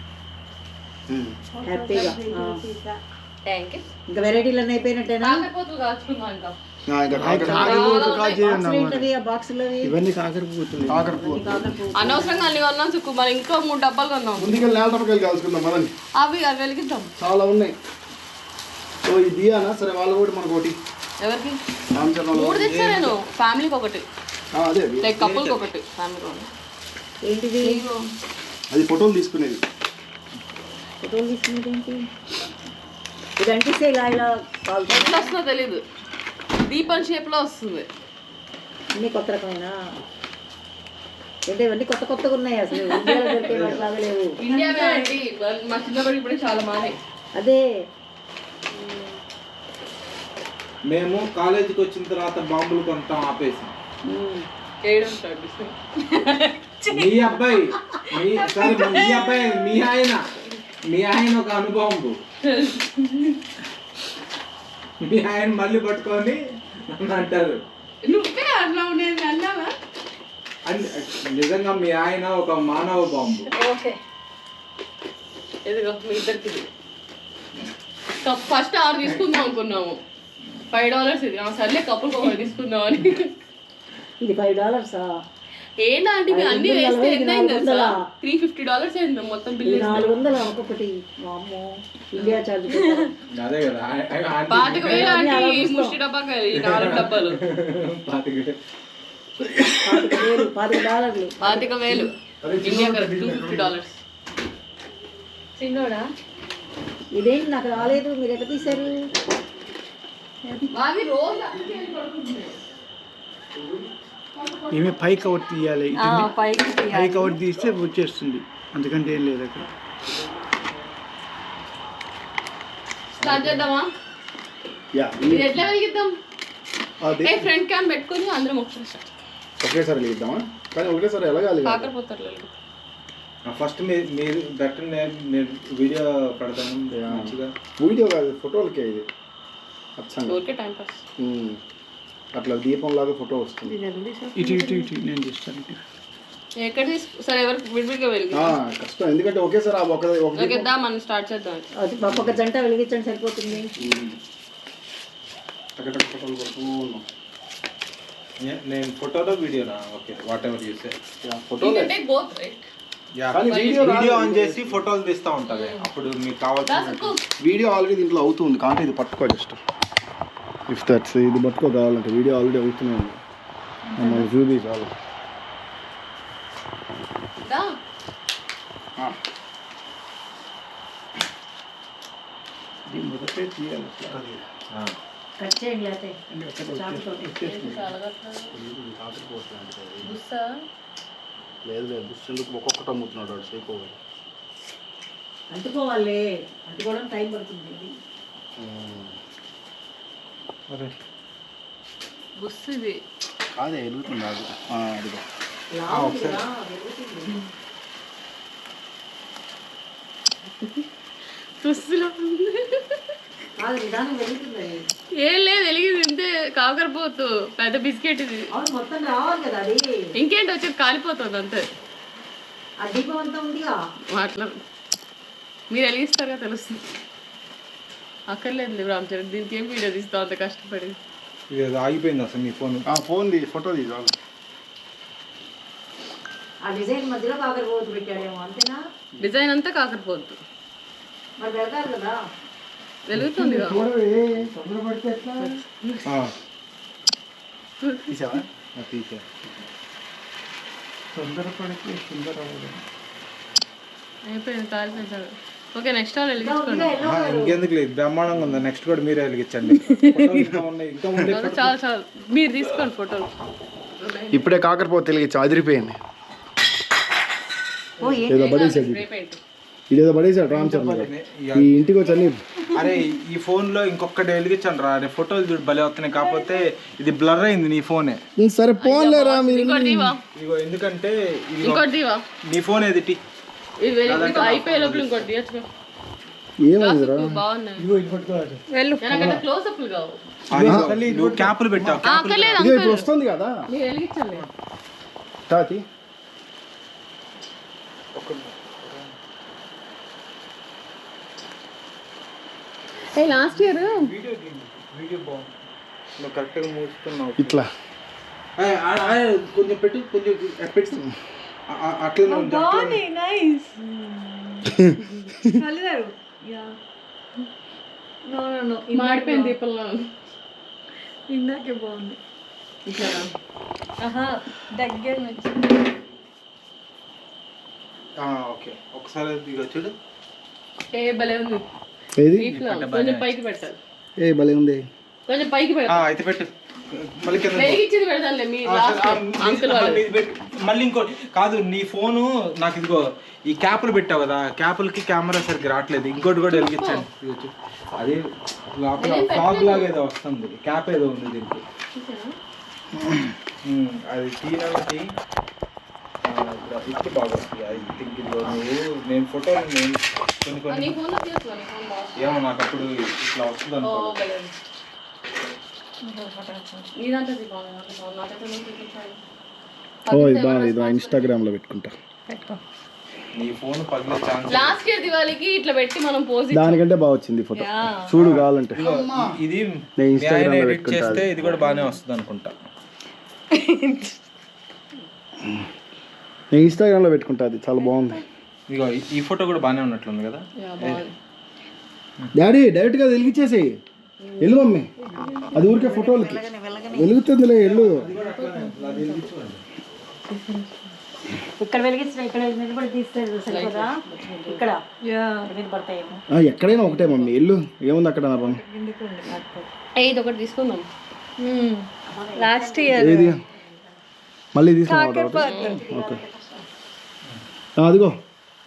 హ్యాపీగా. Thank you. ఇంకా వెరైటీలు అన్నీ అయిపోయినట్టేనా? కాకపోతే కాల్చుకుందాం ఇంకా. ఇవన్నీ కాకరపూతులు. అనవసరంగా అన్ని కొన్నాం చుక్కు. మరి ఇంకో 3 డబ్బాలు కొన్నాం. ముందుగా నేలటపకాయలు కాల్చుకుందాం మదండి. అవి వెలిగిద్దాం. చాలా ఉన్నాయి. సో ఇది దియానా? సరే వాళ్ళు కూడా మనకు ఒకటి. ఎవరికి? రామచరణ్ 3 తెచ్చా నేను. ఫ్యామిలీకి ఒకటి, అదే లైక్ కపుల్కి ఒకటి, ఫ్యామిలీకి. ఏంటిది? అది ఫోటోలు తీసుకునేది. ఫోటోలు తీసుకునేది ఏంటి? ఇది అంటిస్తే ఇలా ఇలా కాల్చు. ఎట్లా వస్తుందో తెలీదు. దీపం షేప్లో వస్తుంది. అన్నీ కొత్త రకమైన అంటే ఇవన్నీ కొత్త కొత్తగా ఉన్నాయి. అసలు ఇండియాలో దొరికే వాటిలాగా లేవు. ఇండియా అంటే మా చిన్నప్పటి ఇప్పుడే చాలా మానే. అదే మేము కాలేజీకి వచ్చిన తర్వాత బాంబులు కొంటాం ఆపేసాం. చేయడం స్టార్ట్. మీ అబ్బాయి మీ ఆయన ఒక అనుభవం. మీ ఆయన మళ్ళీ పట్టుకొని నన్ను అంటారు, నువ్వే అట్లా ఉండేది అన్నావా? నిజంగా మీ ఆయన ఒక మానవ బాంబు. ఓకే ఇదిగో మీ ఇద్దరికి. ఫస్ట్ 6 తీసుకుందాం అనుకున్నాము. $5 ఇది. సర్లే కప్పులు ఒకటి తీసుకుందాం అని. ఇది $5. ఏంటంటే మీరు అన్ని వేస్తే ఎంత అయింది తెలుసా? $350 అయింది మొత్తం బిల్. 400 ఒక్కొక్కటి. వామ్మో ఇండియా చార్జ్. అదే కదా 25,000 అంటే ముష్టి డబ్బాకి 4 డబ్బాలు. $25. $25,000 ఇండియా $250. చిన్నోడా? ఇదేంటి నాకు రాలేదు, మీరు ఎట్లా తీశారు? అవి రోజు అందుకే వెళ్ళి పడుకుంటున్నాయి. ఈమె పై కవర్ తీయాలి, పైకి పై కవర్ తీస్తే వచ్చేస్తుంది, అందుకంటే ఏం లేదు అక్కడ. స్టార్ట్ చేద్దామా? ఇది ఎట్లా వెలిగిద్దాం? ఏ ఫ్రంట్ క్యామ్ పెట్టుకొని అందరం ఒకసారి స్టార్ట్. ఒకేసారి వెలిగిద్దామా? కానీ ఒకేసారి ఎలాగాలి? కాకరపోతారు ఫస్ట్ మీరు దట్ నేను వీడియో పెడతాను మంచిగా. వీడియో కాదు, ఫోటోలకే ఇది అచ్చంగా. ఊరికే టైం పాస్. అట్లా దీపం లాగా ఫోటో వస్తుంది. ఇటు ఇటు ఇటు నేను చేస్తాను. ఇటు ఎక్కడ సరే ఎవరు విడివిడిగా వెలిగి కష్టం, ఎందుకంటే ఒకేసారి వెలిగిద్దాం, మనం స్టార్ట్ చేద్దాం. అది ఒక జంట వెలిగించండి సరిపోతుంది. అక్కడ ఫోటోలు కొడుతూ ఉన్నాం. నేను ఫోటోలో వీడియోనా? Okay, whatever you say. ఫోటోలు బోత్ రైట్. వీడియో ఆన్ చేసి ఫోటోలు తీస్తూ ఉంటుంది, అప్పుడు మీకు కావాల్సిన వీడియో ఆల్రెడీ దీంట్లో అవుతుంది, కాబట్టి ఇది పట్టుకో జస్ట్. ఇఫ్ దట్స్ ఇది పట్టుకో కావాలంటే వీడియో ఆల్రెడీ అవుతూనే ఉంది, మనం చూపి చాలు. ఇది మొదటే తీయాలి. కట్ చేయండి లేకపోతే చాకుతోటి. లేదు లేదు, దుస్తులకు ఒక్కొక్కటి అమ్ముతున్నాడు వాడు, సైకోవాలి. అంటుకోవాలి, అంటుకోవడం టైం పడుతుంది. బుస్సుది అదే ఎదుగుతుంది అది. అదిగో బుస్సులో కాదు, విధానం వెలుగుతుంది. ఏం లేదు, వెలిగింది ఇంతే. కాకరపోతు పెద్ద బిస్కెట్ ఇది. అవును, మొత్తం రావాలి కదా అది. ఇంకేంటి వచ్చేది, కాలిపోతుంది అంతే. ఆ దీపం అంతా ఉందిగా. అట్లా మీరు వెలిగిస్తారుగా తెలుస్తుంది. అక్కర్లేదు రామచరణ్, దీనికి ఏం వీడియో తీస్తావు అంత కష్టపడి. ఇది ఆగిపోయింది అసలు మీ ఫోన్. ఫోన్ ఫోటో తీ చాలు. ఆ డిజైన్ మధ్యలో కాకరపోతు పెట్టాడేమో, అంతేనా? డిజైన్ అంతా కాకరపోద్దు, మరి వెళ్తారు కదా. వెలుగుతుంది తొందరపడితే ఎట్లా? తీసావా? తీసా. తొందరపడితే సుందరం. అయిపోయింది, కాలిపోయింది. ఓకే, నెక్స్ట్ వాళ్ళు వెలిగించుకోండి. ఇంకెందుకు లేదు, బ్రహ్మాండంగా ఉంది. నెక్స్ట్ కూడా మీరే వెలిగించండి. ఇంకా ఉన్నాయి. చాలు చాలు, మీరు తీసుకోండి ఫోటోలు. ఇప్పుడే కాకరపోతే తెలియచ్చు, అదిరిపోయింది. ఏదో పడేసాడు, ఇదేదో పడేసాడు రామ్ చరణ్ గారు. ఈ ఇంటికి వచ్చి అన్ని. అరే ఈ ఫోన్ లో ఇంకొకటి వెలిగించండి రా, ఫోటోలు చూడు భలే వస్తున్నాయి. కాకపోతే ఇది బ్లర్ అయింది నీ ఫోనే. సరే పోన్లేరా మీరు. ఇగో ఎందుకంటే ఇంకోటి నీ ఫోన్ ఏది అయిపోయే లోపల ఇంకోటి తీయచ్చుగా. ఏమైందిరా? బాగున్నాయి. క్లోజ్ అప్లు కావు. నువ్వు క్యాపులు పెట్టావు. ఇప్పుడు వస్తుంది కదా. మీరు వెలిగించండి. తాతి లాస్ట్ ఇయర్ వీడియో బాగుంది, నువ్వు కరెక్ట్గా మూస్తున్నావు. ఇట్లా కొంచెం పెట్టు, కొంచెం ఎఫెక్ట్స్ అట్లనే బాగుంది, నైస్. కలిదారు. నో నో నో, మాడిపోయింది దీపంలో. ఇందాకే బాగుంది. ఆహా, దగ్గర నుంచి. ఓకే, ఒకసారి ఇక చూడు. ఏ భలే ఉంది. ఏది? కొంచెం పైకి పెట్టాలి. ఏ భలే ఉంది. కొంచెం పైకి పెట్టాలి. అయితే పెట్టు, మళ్ళీ కింద వెలిగించింది పెడతానులే. మీ అంకుల్ వాళ్ళు మళ్ళీ ఇంకో కాదు, నీ ఫోను నాకు ఇదిగో ఈ క్యాపులు పెట్టావు కదా, క్యాపులకి కెమెరా సరిగ్గా రావట్లేదు. ఇంకోటి కూడా వెలిగించండి. అది లోపల ఫాగ్ లాగా ఏదో వస్తుంది, క్యాప్ ఏదో ఉంది దీనికి. అది తీయాలి. ఇప్పుడు బాగా వస్తుంది. ఐ థింక్ ఇదిగో నువ్వు నేను ఫోటోలు నేను కొన్ని ఏమో నాకు అప్పుడు ఇట్లా వస్తుంది అనుకో. ఓ ఇది బాగుంది, ఇది ఇన్స్టాగ్రామ్ లో పెట్టుకుంటా. నీ ఫోన్ పగిలే ఛాన్స్. లాస్ట్ ఇయర్ దివాళీకి ఇట్లా పెట్టి మనం పోజ్ దానికంటే బాగా వచ్చింది ఫోటో. చూడు కావాలంటే ఇది నేను ఇన్స్టాగ్రామ్ లో ఎడిట్ పెట్టుకుంటా. చేస్తే ఇది కూడా బాగానే వస్తుంది అనుకుంటా. నేను ఇన్స్టాగ్రామ్ లో పెట్టుకుంటా, అది చాలా బాగుంది. ఇదిగో ఈ ఫోటో కూడా బాగానే ఉన్నట్లుంది కదా. డాడీ డైరెక్ట్ గా వెలిగించేసేయి. వెళ్ళు మమ్మీ, అది ఊరికే ఫోటోలకి వెలుగుతుందిలే. వెళ్ళు. ఇక్కడ వెలిగించిన ఇక్కడ నిలబడి తీస్తే సరిపోదా ఇక్కడ మీద పడతాయేమో. ఎక్కడైనా ఒకటే మమ్మీ ఇల్లు ఏముంది అక్కడ నా పని. ఇది ఒకటి తీసుకుందాం. లాస్ట్ ఇయర్ ఏది మళ్ళీ తీసుకున్నాం. ఓకే అదిగో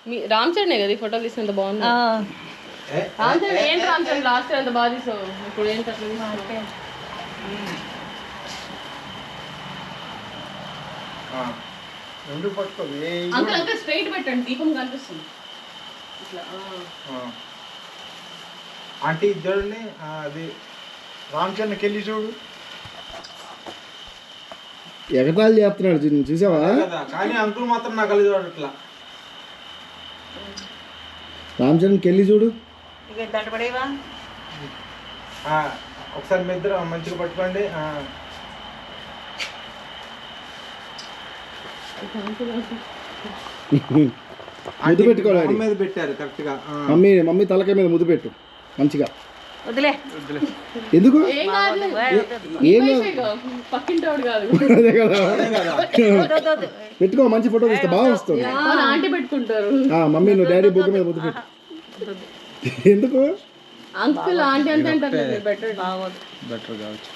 మీ రామ్ చరణ్ కదా ఈ ఫోటోలు తీసినంత బాగుంది. రామ్ చరణ్ ఏంటి రామ్ చరణ్ లాస్ట్ ఇయర్ అంత బాగా తీసావు, ఇప్పుడు ఏంటి అట్లా తీసావు? రెండు పట్టుకో అంకుల్ అంతా స్ట్రైట్ పెట్టండి, దీపం కనిపిస్తుంది ఇట్లా. ఆంటీ ఇద్దరిని అది రామచంద్రకి వెళ్ళి చూడు. ఎగతాళి చేస్తున్నాడు చూసావా. కదా, కానీ అంకుల్ మాత్రం నాకు కలిసి అట్లా. రామచరణ్కి వెళ్ళి చూడు. ఇక దండ పడేవా ఒకసారి మీ ఇద్దరు మంచిగా పట్టుకోండి. ముద్దు పెట్టుకోవాలి. మొహం మీద పెట్టారు కరెక్ట్ గా. మమ్మీ తలకాయ మీద ముద్దు పెట్టు మంచిగా. వదిలే ఎందుకు ఏం కాదు, ఏం పక్కింటోడు కాదు. అదే కదా పెట్టుకో, మంచి ఫోటో తీస్తే బాగా వస్తుంది. ఆంటీ పెట్టుకుంటారు. మమ్మీ నువ్వు డాడీ బుక్ మీద ముద్దు పెట్టు. ఎందుకు అంకుల్ ఆంటీ అంటే అంటారు బెటర్ బెటర్ కావచ్చు,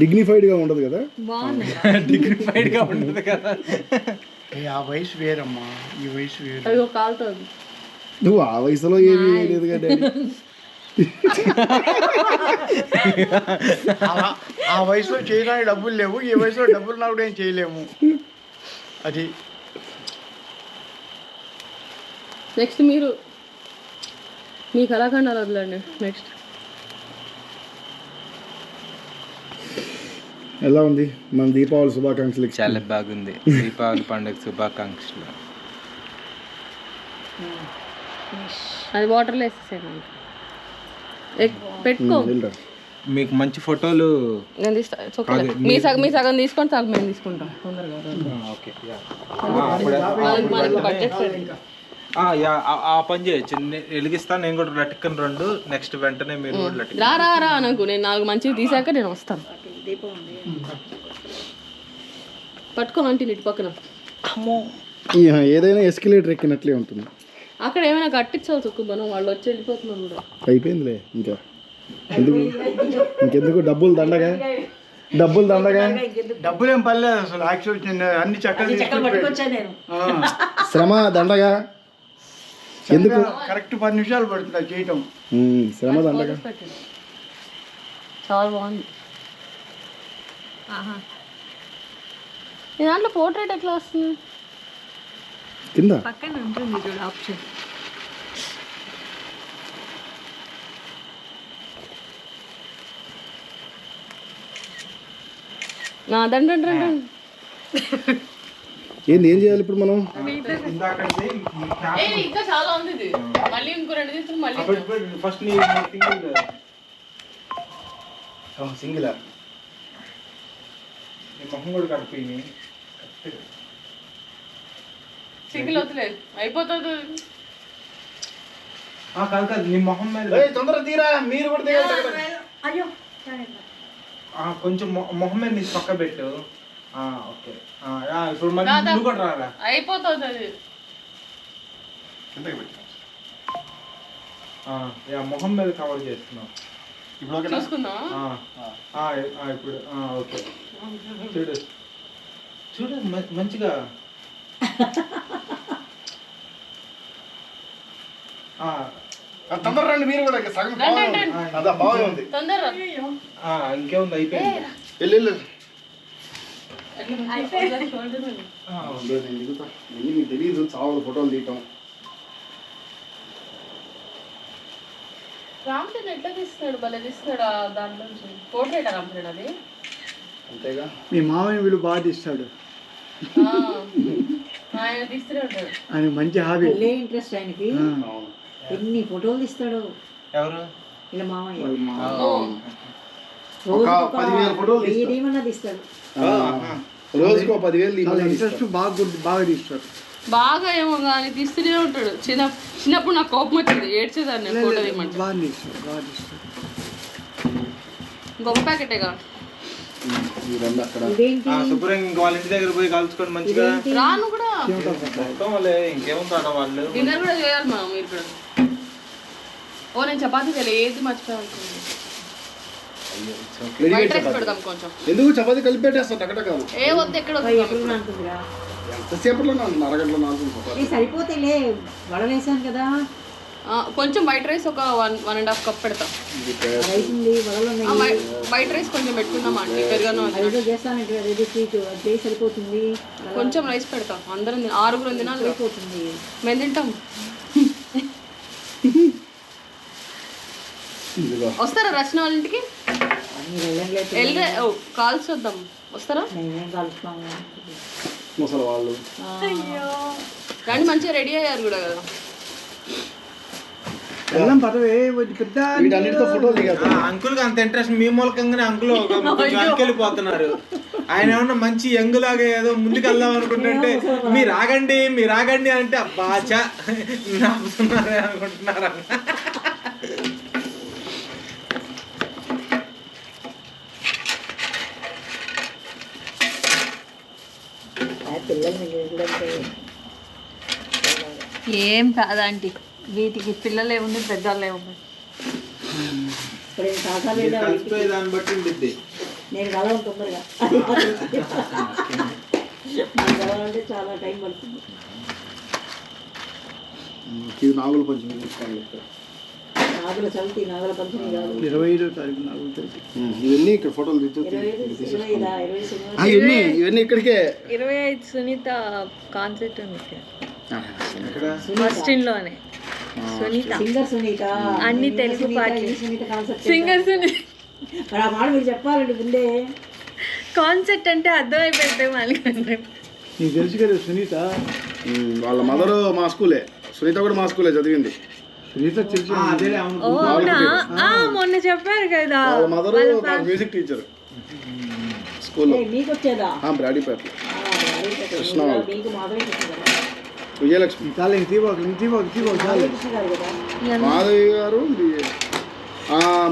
డిగ్నిఫైడ్ గా ఉండదు కదా. డిగ్నిఫైడ్ గా ఉండదు కదా. ఆ వయసు వేరమ్మా, ఈ వయసు వేరు. అది ఒక కాలుతుంది. నువ్వు ఆ వయసులో ఏమీ లేదు కదా డాడీ. ఆ వయసులో చేయడానికి డబ్బులు లేవు, ఈ వయసులో డబ్బులు నాకు ఏం చేయలేము. అది నెక్స్ట్ మీరు మీ కళాఖండాలు వదలండి. నెక్స్ట్ ఎలా ఉంది మన దీపావళి శుభాకాంక్షలు? చాలా బాగుంది. దీపావళి పండుగ శుభాకాంక్షలు. అది వాటర్లో వేసేసేయండి, పెట్టుకో. మీకు మంచి ఫోటోలు నేను తీస్తా. మీ సగం తీసుకొని సగం మేము తీసుకుంటాం తొందరగా. ఆ పని చేయొచ్చు. వెలిగిస్తాను నేను కూడా లటికన్ రెండు. నెక్స్ట్ వెంటనే మీరు కూడా లటికన్ రా అనకు, నేను 4 మంచివి తీసాక నేను వస్తాను. పట్టుకో ఆంటీ ఇటు పక్కన. ఏదైనా ఎస్కలేటర్ ఎక్కినట్లే ఉంటుంది. అక్కడ ఏమైనా కట్టించవచ్చు కుబ్బను, వాళ్ళు వచ్చి వెళ్ళిపోతున్నారు కూడా. అయిపోయిందిలే ఇంకా ఇంకెందుకు డబ్బులు దండగా. డబ్బులేం పర్లేదు అసలు. యాక్చువల్ అన్ని చక్కగా పట్టుకొచ్చాను నేను. శ్రమ దండగా ఎందుకు. కరెక్ట్ 10 నిమిషాలు పడుతుంది చేయటం. శ్రమ దండగా. చాలా బాగుంది. ఈ దాంట్లో పోర్ట్రేట్ ఎట్లా వస్తుంది? కింద పక్కన ఉంటుంది చూడు ఆప్షన్. ఏంది ఏం చేయాలి ఇప్పుడు మనం? ఇంకా చాలా ఉంది ఇది. మళ్ళీ ఇంకో 2 తీసుకుని మళ్ళీ ఫస్ట్ సింగిల్ మొహం కూడా కడిపోయినాయి. సింగిల్ వద్దులేదు, అయిపోతుంది. కాదు నీ మొహం మీద తొందరగా తీరా. మీరు కూడా అయ్యో కొంచెం మొహం మీద నీ పక్క పెట్టు. ఓకే ఇప్పుడు మళ్ళీ నువ్వు కూడా రారా. అయిపోతుంది అది. మొహం మీద కవర్ చేస్తున్నావు ఇప్పుడు. చూసుకుందాం. ఇప్పుడు ఓకే చూడు చూడు మంచిగా. తొందర రండి మీరు కూడా. సగం అదా బాగుంది. తొందరగా ఇంకేముంది అయిపోయింది. వెళ్ళు. అయిపోయింది. మీకు తెలియదు చావులు ఫోటోలు తీయటం. రామచంద్ర ఎట్లా తీస్తున్నాడు, భలే తీస్తున్నాడు. దాంట్లో పోర్ట్రేట్ రామచంద్ర అది. అంతేగా. మీ మామయ్య వీళ్ళు బాగా తీస్తాడు. ఆయన తీస్తూనే ఉంటాడు. ఆయన మంచి హాబీ. ఇంట్రెస్ట్ ఆయనకి. ఎన్ని ఫోటోలు తీస్తాడు. ఎవరు? ఇలా మామయ్య ఒక 10,000 ఫోటోలు ఏమన్నా తీస్తాడు. రోజుకో 10,000 ఇంట్రెస్ట్ బాగా తీస్తాడు. బాగా ఏమో కానీ తీస్తూనే ఉంటాడు. చిన్నప్పుడు నాకు కోపం వచ్చింది, ఏడ్చేదాన్ని నేను ఫోటో తీయమంటే. బాగా తీస్తాడు. గొప్ప ప్యాకెటేగా. ఈ రెండు అక్కడ ఇదేంటి శుభ్రంగా ఇంక వాళ్ళ ఇంటి దగ్గర పోయి కలుసుకొని మంచిగా రాను కూడా మొత్తం వాళ్ళే ఇంకేముంటాడ వాళ్ళు. డిన్నర్ కూడా చేయాలి మనం మీరు కూడా. ఓ నేను చపాతీ చేయాలి, ఏది మర్చిపోయాను. వైట్ రైస్ పెడదాం కొంచెం. ఎందుకు చపాతీ కలిపి పెట్టేస్తాను అక్కడ కాదు. ఏ వద్దు ఎక్కడ ఎప్పుడు నానుతుందిరా? ఎంతసేపట్లో నాలుగు అరగంటలో నాలుగు చపాతీ సరిపోతాయిలే, వడలేసాను కదా. కొంచెం వైట్ రైస్ ఒక 1.5 కప్ పెడతాం. రైస్ ఉంది, వడలు ఉన్నాయి. వైట్ రైస్ కొంచెం పెట్టుకుందాం అండి, పెరుగను ఏదో చేస్తానంటే రెడీ స్వీట్ అది సరిపోతుంది. కొంచెం రైస్ పెడతాం, అందరం 6 తినాలి. సరిపోతుంది. మేము తింటాం. వస్తారా రచన వాళ్ళ ఇంటికి? కాల్స్ వద్దాం, వస్తారా? మేమేం కలుస్తాము ముసలి వాళ్ళు కానీ మంచిగా రెడీ అయ్యారు కూడా కదా. వెళ్ళం పదవే పెద్ద వీటన్నిటితో ఫోటోలు దిగేద్దాం. అంకుల్కి అంత ఇంట్రెస్ట్ మీ మూలకంగానే అంకుల్ వెనకెళ్ళిపోతున్నారు. ఆయన ఏమన్నా మంచి యంగులాగా ఏదో ముందుకు వెళ్దాం అనుకుంటుంటే మీరు ఆగండి అంటే బాచ నాపుతున్నారే అనుకుంటున్నారా? ఏం కాదంటీ, వీటికి పిల్లలు ఏముంది, పెద్దవాళ్ళు ఏముంది. కలిసిపోయే దాన్ని బట్టి ఉండిద్ది. నేను కలవను తొందరగా, కలవాలంటే చాలా టైం పడుతుంది. ఇది నాగుల పంచమి తీసుకోవాలి. నాగుల చవితి, నాగుల పంచమి కాదు. 25వ తారీఖు నాగుల చవితి. ఇవన్నీ ఇక్కడ ఫోటోలు ఇవన్నీ ఇక్కడికే. 25 సునీత కాన్సెప్ట్ ఉంది ఫస్ట్ ఇన్లోనే. సునీత సింగర్ సునీత, అన్ని తెలుగు పాటలు. సునీత కాన్సెప్ట్. సింగర్ సునీత మరి ఆ మాట మీరు చెప్పాలండి ముందే. కాన్సెప్ట్ అంటే అర్థమైపోతే మళ్ళీ నీకు తెలుసు కదా సునీత, వాళ్ళ మదరు మా స్కూలే, సునీత కూడా మా స్కూలే చదివింది. సునీత తెలుసు. అవునా? మొన్న చెప్పారు కదా, వాళ్ళ మదరు మ్యూజిక్ టీచర్ స్కూల్లో. మీకు వచ్చేదా? బ్రాడీపేటలో. కృష్ణ వాళ్ళు. మీకు మాధవి కృష్ణ గారు. విజయలక్ష్మి. చాలా ఇంక తీసుకో చాలు. కృష్ణ గారు కదా. మాధవి గారు,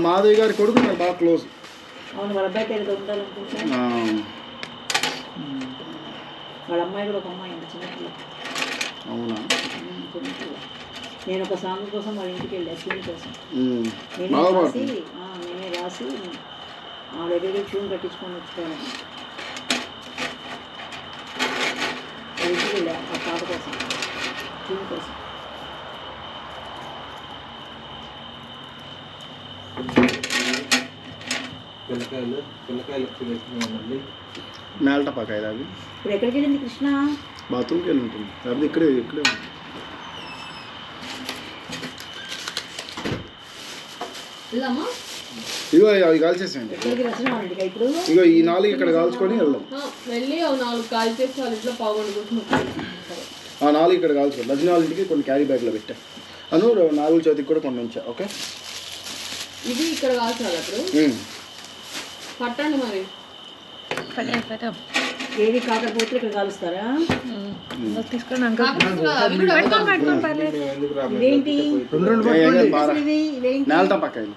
మాధవి గారి కొడుకు నాకు బాగా క్లోజ్. అవును, వాళ్ళ అబ్బాయి పేరు ఉండాలనుకుంటా. వాళ్ళ అమ్మాయి కూడా ఒక అమ్మాయి ఉంది, చిన్నపిల్ల. అవునా? చిన్నపిల్ల. నేను ఒక సాంగ్ కోసం వాళ్ళ ఇంటికి వెళ్ళా, ట్యూన్ కోసం. నేనే రాసి ఆ దగ్గర ట్యూన్ కట్టించుకొని వచ్చుకోవాలి. వాళ్ళ ఇంటికి వెళ్ళా ఆ పాట కోసం, ట్యూన్ కోసం. మేల్టపాకాయ అది. ఇప్పుడు ఎక్కడికి వెళ్ళింది కృష్ణ? బాత్రూమ్కి వెళ్ళి ఉంటుంది, లేకపోతే ఇక్కడే వెళ్దామా? ఇగో అవి కాల్చేసేయండి. ఎక్కడికి రచన ఇంటికి ఇప్పుడు? ఇగో ఈ 4 ఇక్కడ కాల్చుకొని వెళ్దాం. వెళ్ళి 4 కాల్ చేసి వాళ్ళ ఇంట్లో పావుగొండుకుంటున్నాం. ఆ 4 ఇక్కడ కాల్చుకోండి. రజనీ వాళ్ళ ఇంటికి కొన్ని క్యారీ బ్యాగ్లో పెట్టా. నాగుల చవితికి కూడా కొన్ని ఉంచా. ఓకే, ఇది ఇక్కడ కాల్చాలి అప్పుడు. పట్టండి మరి. ఏది కాకపోతే ఇక్కడ కాలుస్తారా? తీసుకొని ఇవేంటి? నేలటపాకాయలు.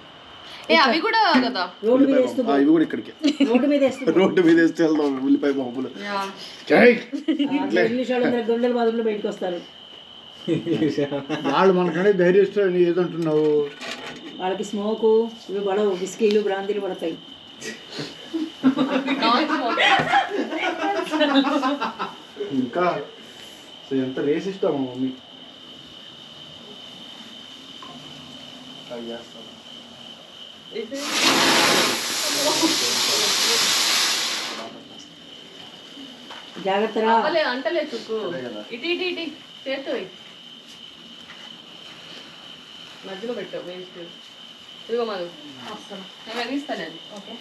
అవి కూడా కదా రోడ్డు మీద వేస్తున్నా. ఇవి కూడా ఇక్కడికి రోడ్డు మీద వేస్తున్నా. రోడ్డు మీద వేస్తే వెళ్దాం. ఉల్లిపాయ బాబులు ఇంగ్లీష్ వాళ్ళందరూ గొండెల బాధలు బయటకు వస్తారు. వాళ్ళు మనకంటే ధైర్యస్తులు ఏదంటున్నావు. వాళ్ళకి స్మోకు ఇవి పడవు, బిస్కీలు బ్రాందీలు పడతాయి. ఇంకా ఎంత రేసిస్తాము మమ్మీ. జాగ్రత్త. అంటలే చుక్కు ఇటు ఇటు ఇటు చేస్తూ మధ్యలో పెట్టావు వేస్ట్. ఇదిగో మాది నేను వెలిగిస్తానండి. ఓకే,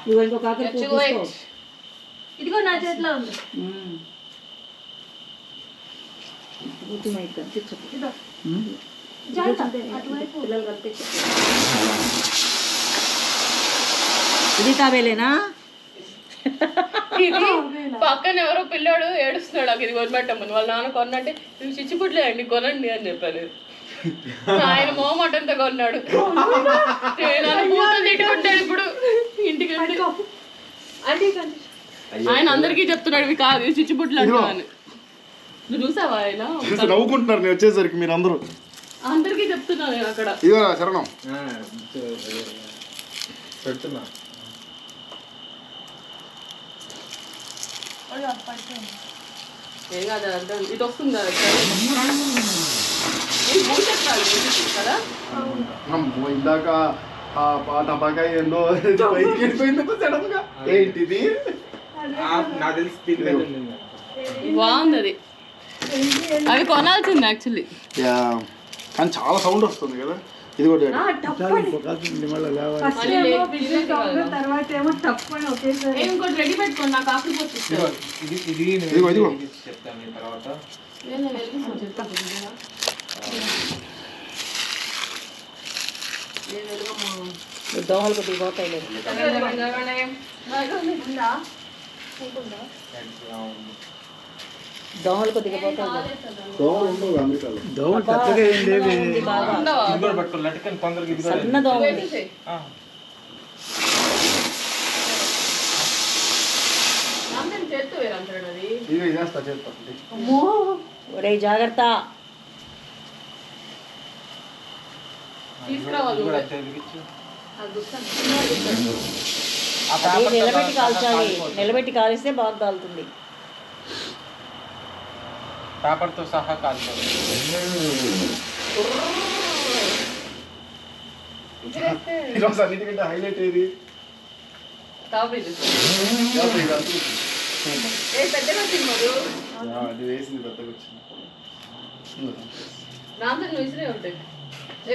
ఇదిగో ఇంకో కాకర పువ్వు తీసుకో. ఇదిగో నా చేతిలో ఉంది. పిల్లలు కలిపి ఇది తాబేలేనా? ఇది పక్కన ఎవరో పిల్లాడు ఏడుస్తున్నాడు, నాకు ఇది కొనబెట్టమని. వాళ్ళ నాన్న కొనంటే ఇవి చిచ్చుపుట్లేదండి కొనండి అని చెప్పాను. ఆయన మోమటంతో కొన్నాడు. తిట్టుకుంటాడు ఇప్పుడు ఇంటికి ఆయన అందరికీ చెప్తున్నాడు ఇవి కాదు చిచ్చుబుట్లు అంటున్నాను. నువ్వు చూసావా ఆయన నవ్వుకుంటున్నారు నేను వచ్చేసరికి మీరు అందరూ. అందరికీ చెప్తున్నాను నేను అక్కడ. ఇదిగో శరణం పెడుతున్నా. ఏం కాదు అర్థం ఇది వస్తుంది కదా. ఇందాక టపాకాయ ఏందో పైకి వెళ్ళిపోయింది సడన్ గా. ఏంటిది? నాకు తెలిసి తినలేదు. బాగుంది అది. అది కొనాల్సింది యాక్చువల్లీ. కానీ చాలా సౌండ్ వస్తుంది కదా. ఇది కూడా తర్వాత ఏమో తప్పని ఒకేసారి ఇంకోటి రెడీ పెట్టుకోండి నాకు ఆఫర్ ఇదిగో చెప్తాను తర్వాత. దోమలు కొద్దిగా పోతాయి. దోమలు కొద్దిగా పోతాయి. దోమలు పెద్దగా ఏం లేవు. ఇది కూడా పట్టుకోవాలి లటికని తొందరగా. ఇది కూడా సన్న దోమ ఉంది. ఒరే జాగ్రత్త. అది నిలబెట్టి కాల్చాలి. నిలబెట్టి కాలిస్తే బాగా కాలుతుంది. పేపర్తో సహా కాల్చాలి. అన్నిటికంటే హైలైట్ ఏది? అది వేసింది పెద్దగా వచ్చింది.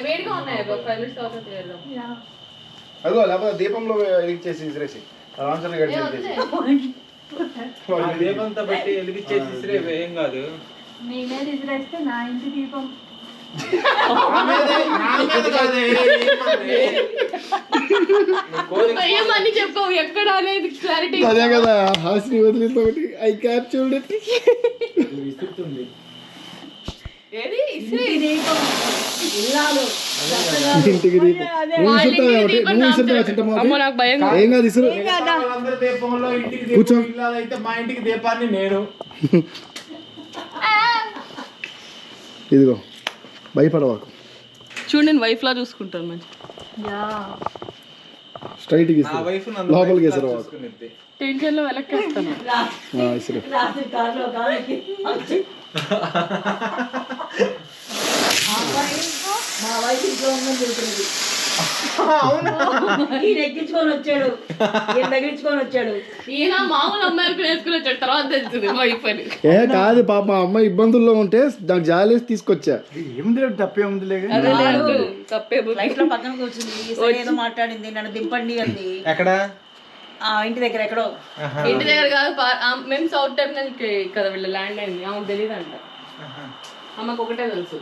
వేడిగా ఉన్నాయి 5 minutes తర్వాత తీద్దాం. అదిగో లేకపోతే దీపంలో ఎలిగించేసి విసిరేసి దీపంతో పెట్టి వెలిగించేసి ఏం కాదు. నీ మీద ఎదురేస్తే నా ఇంటి దీపం. అయ్యమని చెప్పవు ఎక్కడ అనేది క్లారిటీ. అదే కదా హాస్ని వదిలేసి ఒకటి ఐ క్యాప్చర్డ్ ఇట్. విసురుతుంది. ఏది ఇస్త్రీ దీపం ఇల్లాలు ఇంటికి దీపం. నువ్వు విసురుతావా చింటమ్మ? నాకు భయం. ఏం కాదు ఇసురు. వాళ్ళందరూ దీపంలో ఇంటికి దీపం ఇల్లాలైతే మా ఇంటికి దీపాన్ని నేను. ఇదిగో భయపడవాకు. చూడు నేను వైఫ్ లా చూసుకుంటాను మంచి. స్ట్రైట్ కి నా వైఫ్ లోపలికి వేసారు టెన్షన్ లో వెనక్కేస్తాను. ఇసురు. రాత్రి కారులో గాలికి మా వైఫ్ ఇంట్లో ఉందని చెబుతుంది. ఈయన ఎక్కించుకొని వచ్చాడు, ఈయన తగిలించుకొని వచ్చాడు. ఈయన మామూలు అమ్మాయిలకు వేసుకుని వచ్చాడు తర్వాత తెలుస్తుంది వైఫ్ అని. ఏ కాదు పాప మా అమ్మాయి ఇబ్బందుల్లో ఉంటే నాకు జాలేసి తీసుకొచ్చా. ఏముంది తప్పే ఉంది లేదు. తప్పే ఫ్లైట్ లో పక్కన కూర్చుంది. సరే ఏదో మాట్లాడింది, నన్ను దింపండి అంది. ఎక్కడ? ఇంటి దగ్గర ఎక్కడో. ఇంటి దగ్గర కాదు మేము సౌత్ టెర్మినల్ కి కదా వీళ్ళు ల్యాండ్ అయింది. ఆమెకు తెలియదు అంట. ఆమెకు ఒకటే తెలుసు.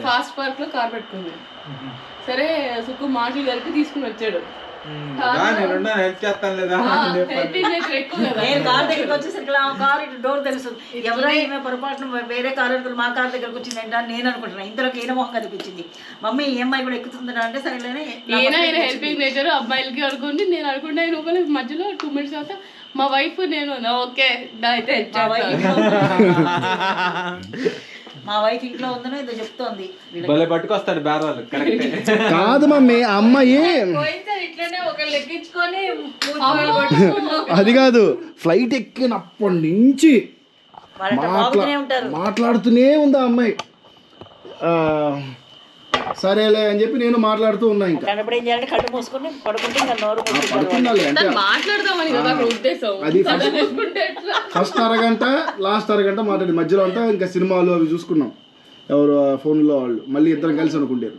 ఫాస్ట్ పార్క్ లో కార్ పెట్టుకుంది. సరే సుక్కు మాటలు కలిపి తీసుకుని వచ్చాడు. హెల్ప్ చేస్తాను లేదా? నేను కార్ దగ్గరికి వచ్చేసరికి ఆ కార్ ఇటు డోర్ తెలుసు. ఎవరో ఈమె పొరపాటున వేరే కారు మా కార్ దగ్గరకు వచ్చింది అంటే నేను అనుకుంటున్నాను. ఇంతలోకి ఈయన మొహం కనిపించింది. మమ్మీ ఈ అమ్మాయి కూడా ఎక్కుతుందా అంటే సరేలేనే. ఈయన హెల్పింగ్ నేచర్ అబ్బాయిలకి అనుకుంది. నేను అనుకుంటే రూపాయలు మధ్యలో 2 minutes తర్వాత మా వైఫ్ నేను ఓకే అయితే మా వైఫ్ ఇంట్లో ఉందనో ఏదో చెప్తోంది. భలే పట్టుకొస్తాడు బేరాలు. కరెక్ట్ కాదు మమ్మీ అమ్మాయి ఇట్లనే ఒకళ్ళు ఎక్కించుకొని అది కాదు ఫ్లైట్ ఎక్కినప్పటి నుంచి ఉంటారు. మాట్లాడుతూనే ఉంది ఆ అమ్మాయి. సరేలే అని చెప్పి నేను మాట్లాడుతూ ఉన్నా. ఇంకా కనపడి ఏం చేయాలంటే కళ్ళు మూసుకొని పడుకుంటే ఇంకా నోరు పడుకుండాలి అంటే మాట్లాడదామని కదా ఉద్దేశం. అది ఫస్ట్ అరగంట లాస్ట్ అరగంట మాట్లాడి మధ్యలో అంతా ఇంకా సినిమాలు అవి చూసుకున్నాం. ఎవరు ఫోన్లో వాళ్ళు మళ్ళీ ఇద్దరం కలిసి అనుకుంటారు.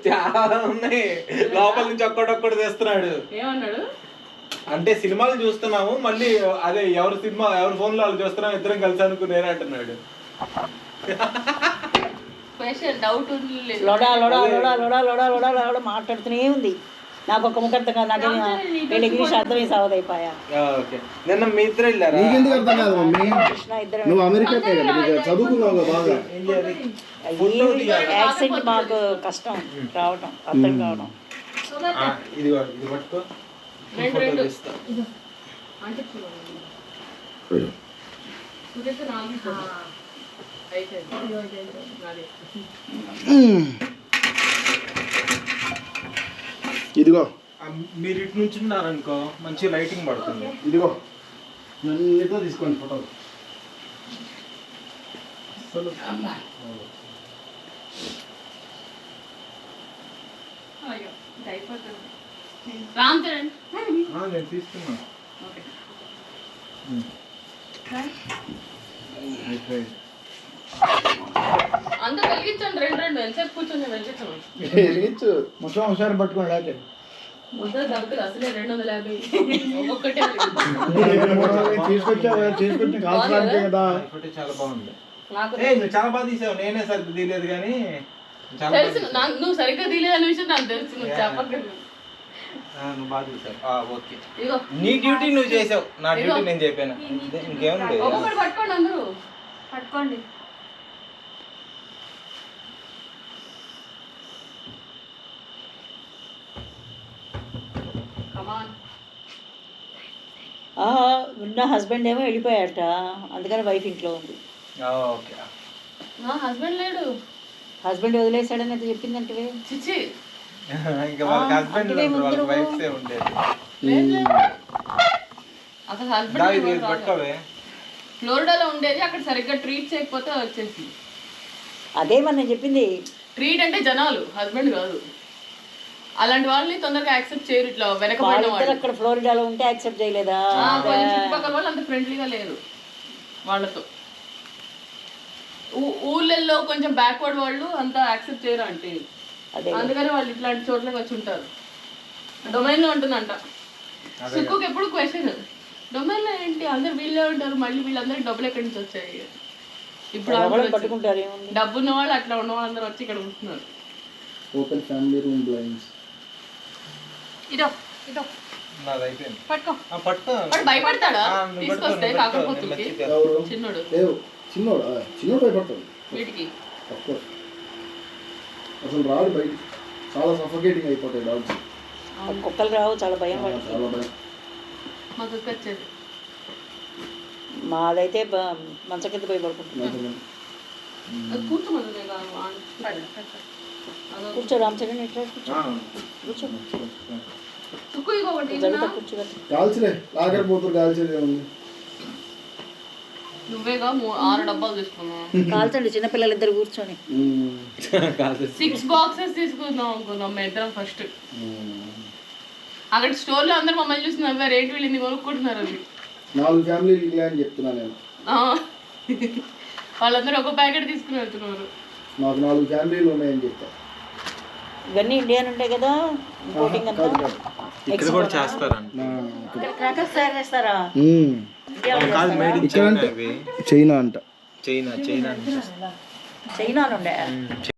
చాలా ఉన్నాయి. లోపల నుంచి ఒక్కడొక్కడు తెస్తున్నాడు. ఏమన్నాడు అంటే సినిమాలు చూస్తున్నాము మళ్ళీ అదే ఎవరు సినిమా ఎవరు ఫోన్ లో వాళ్ళు చూస్తున్నాము ఇద్దరం కలిసి అనుకునేది అంటున్నాడు. స్పెషల్ డౌట్ లోడా లోడా లోడా లోడా లోడా లోడా లోడా మాట్లాడుతూనే ఉంది. నాకు ఒక ముఖ అర్థం కాదు, నాకేం వీళ్ళు ఇంగ్లీష్ అర్థమై సావదైపోయా. ఓకే నిన్న మీ ఇద్దరు వెళ్ళారా? నీకెందుకు అర్థం కాదు మమ్మీ? కృష్ణ ఇద్దరు నువ్వు అమెరికా కదా, నీకు చదువుకున్నావు కదా బాగా. ఏం చేయాలి? యాక్సెంట్ మాకు కష్టం రావటం, అర్థం కావడం. ఇదిగో ఇది పట్టుకో. ఫోటో తీస్తా. అంటే చూడైతే నాకు అయితే నాది. ఇదిగో మీరు ఇటు నుంచి ఉన్నారనుకో మంచి లైటింగ్ పడుతుంది. ఇదిగో నన్ను తీసుకోండి ఫోటోలు. రామ్ చరణ్ నేను తీసుకున్నా. అందరూ వెలిగించండి, రెండు ఎంతసేపు కూర్చొని వెలిగించను. వెలిగించు. మొత్తం ఒకసారి పట్టుకోండి అయితే ముద్ద డబ్బులు అసలే 250 ఒక్కొక్కటే. తీసుకొచ్చి కాల్చడానికి కదా. ఈ ఫోటో చాలా బాగుంది. నాకు నువ్వు చాలా బాగా తీసావు. నేనే సరిగ్గా తీయలేదు కానీ చాలా బాగా తెలుసు, నాకు నువ్వు సరిగ్గా తీయలేదని విషయం నాకు తెలుసు, నువ్వు చెప్పక్కర్లేదు. నువ్వు బాగా తీసావు. ఓకే ఇగో నీ డ్యూటీ నువ్వు చేసావు, నా డ్యూటీ నేను చెప్పాను. ఇంకేముంది? ఒక్కొక్కటి పట్టుకోండి, అందరూ పట్టుకోండి. నా హస్బెండ్ ఏమో వెళ్ళిపోయాట, అందుకని వైఫ్ ఇంట్లో ఉంది. ఓకే నా హస్బెండ్ లేడు. హస్బెండ్ వదిలేసాడని అయితే చెప్పిందంటే చిచ్చి ఇంకా వాళ్ళకి హస్బెండ్ వాళ్ళకి వైఫ్సే ఉండేది. లేదు లేదు, అసలు హస్బెండ్ పట్టుకోవే. ఫ్లోరిడాలో ఉండేది, అక్కడ సరిగ్గా ట్రీట్ చేయకపోతే వచ్చేసి. అదే మరి నేను చెప్పింది. ట్రీట్ అంటే జనాలు, హస్బెండ్ కాదు. అలాంటి వాళ్ళని తొందరగా యాక్సెప్ట్ చేయరు, ఇట్లా వెనకబడిన వాళ్ళిద్దరు వాళ్ళు. అక్కడ ఫ్లోరిడాలో ఉంటే యాక్సెప్ట్ చేయలేదా? కొంచెం చుట్టుపక్కల వాళ్ళు అంత ఫ్రెండ్లీగా లేరు వాళ్ళతో. ఊళ్ళల్లో కొంచెం బ్యాక్వర్డ్ వాళ్ళు అంత యాక్సెప్ట్ చేయరు అంటే, అదే అందుకని వాళ్ళు ఇట్లాంటి చోట్లకి వచ్చి ఉంటారు. డొమైన్లో ఉంటుందంట. సుక్కుకి ఎప్పుడు క్వశ్చన్, డొమైన్లో ఏంటి అందరు వీళ్ళే ఉంటారు, మళ్ళీ వీళ్ళందరికి డబ్బులు ఎక్కడి నుంచి వచ్చాయి? ఇప్పుడు అందరూ పట్టుకుంటారు ఏముంది. డబ్బు ఉన్న వాళ్ళు అట్లా ఉన్న వాళ్ళందరూ వచ్చి ఇక్కడ ఉంటున్నారు. Open family room blinds. ఇదో ఇదో నాది అయిపోయింది. పట్టుకో. పట్టుకో. వాడు భయపడతాడా నువ్వు తీసుకొస్తే పట్టుకో, కాకపోతుంది? ఎవరు? చిన్నోడు లేవు చిన్నోడా? చిన్నోడు భయపడతాడు వీటికి. అఫ్కోర్స్. అసలు రాడు బయట, చాలా సఫోకేటింగ్ అయిపోతాయి డాగ్స్. కుక్కలు రావు, చాలా భయం పడుతుంది. చాలా భయం. మాకు వచ్చేది మాదైతే మంచం కింద పోయి పడుకుంటున్నాం. కూర్చోమని కూర్చో రామచరణ్, ఇట్లా కూర్చో కూర్చో సుక్కు ఇంకొకటి జరుగుతా కూర్చో. కాల్చలే లాగర్ పోతురు, కాల్చేది ఉంది. నువ్వేగా 6 డబ్బాలు తీసుకున్నావు. కాల్చండి చిన్నపిల్లలు ఇద్దరు కూర్చొని. 6 బాక్సెస్ తీసుకుందాం అనుకున్నాం మేము ఇద్దరం ఫస్ట్. అక్కడ స్టోర్లో అందరు మమ్మల్ని చూసి నవ్వారు, ఏంటి వీళ్ళు ఇన్ని కొనుక్కుంటున్నారు అని. 4 ఫ్యామిలీలు ఇలా అని చెప్తున్నా నేను. వాళ్ళందరూ ఒక ప్యాకెట్ తీసుకుని వెళ్తున్నారు. మాకు 4 ఫ్యామిలీలు ఉన్నాయని చెప్పా. ఇవన్నీ ఇండియన్ ఉంటాయి కదా, ఇంపోర్టింగ్ అంతా. ఇక్కడ కూడా చేస్తారంట. ఇక్కడ క్రాకర్స్ తయారు చేస్తారా? కాదు, మేడ్ ఇన్ ఇక్కడ చైనా అంటే ఇవి. చైనా అంట. చైనా చైనా నుండే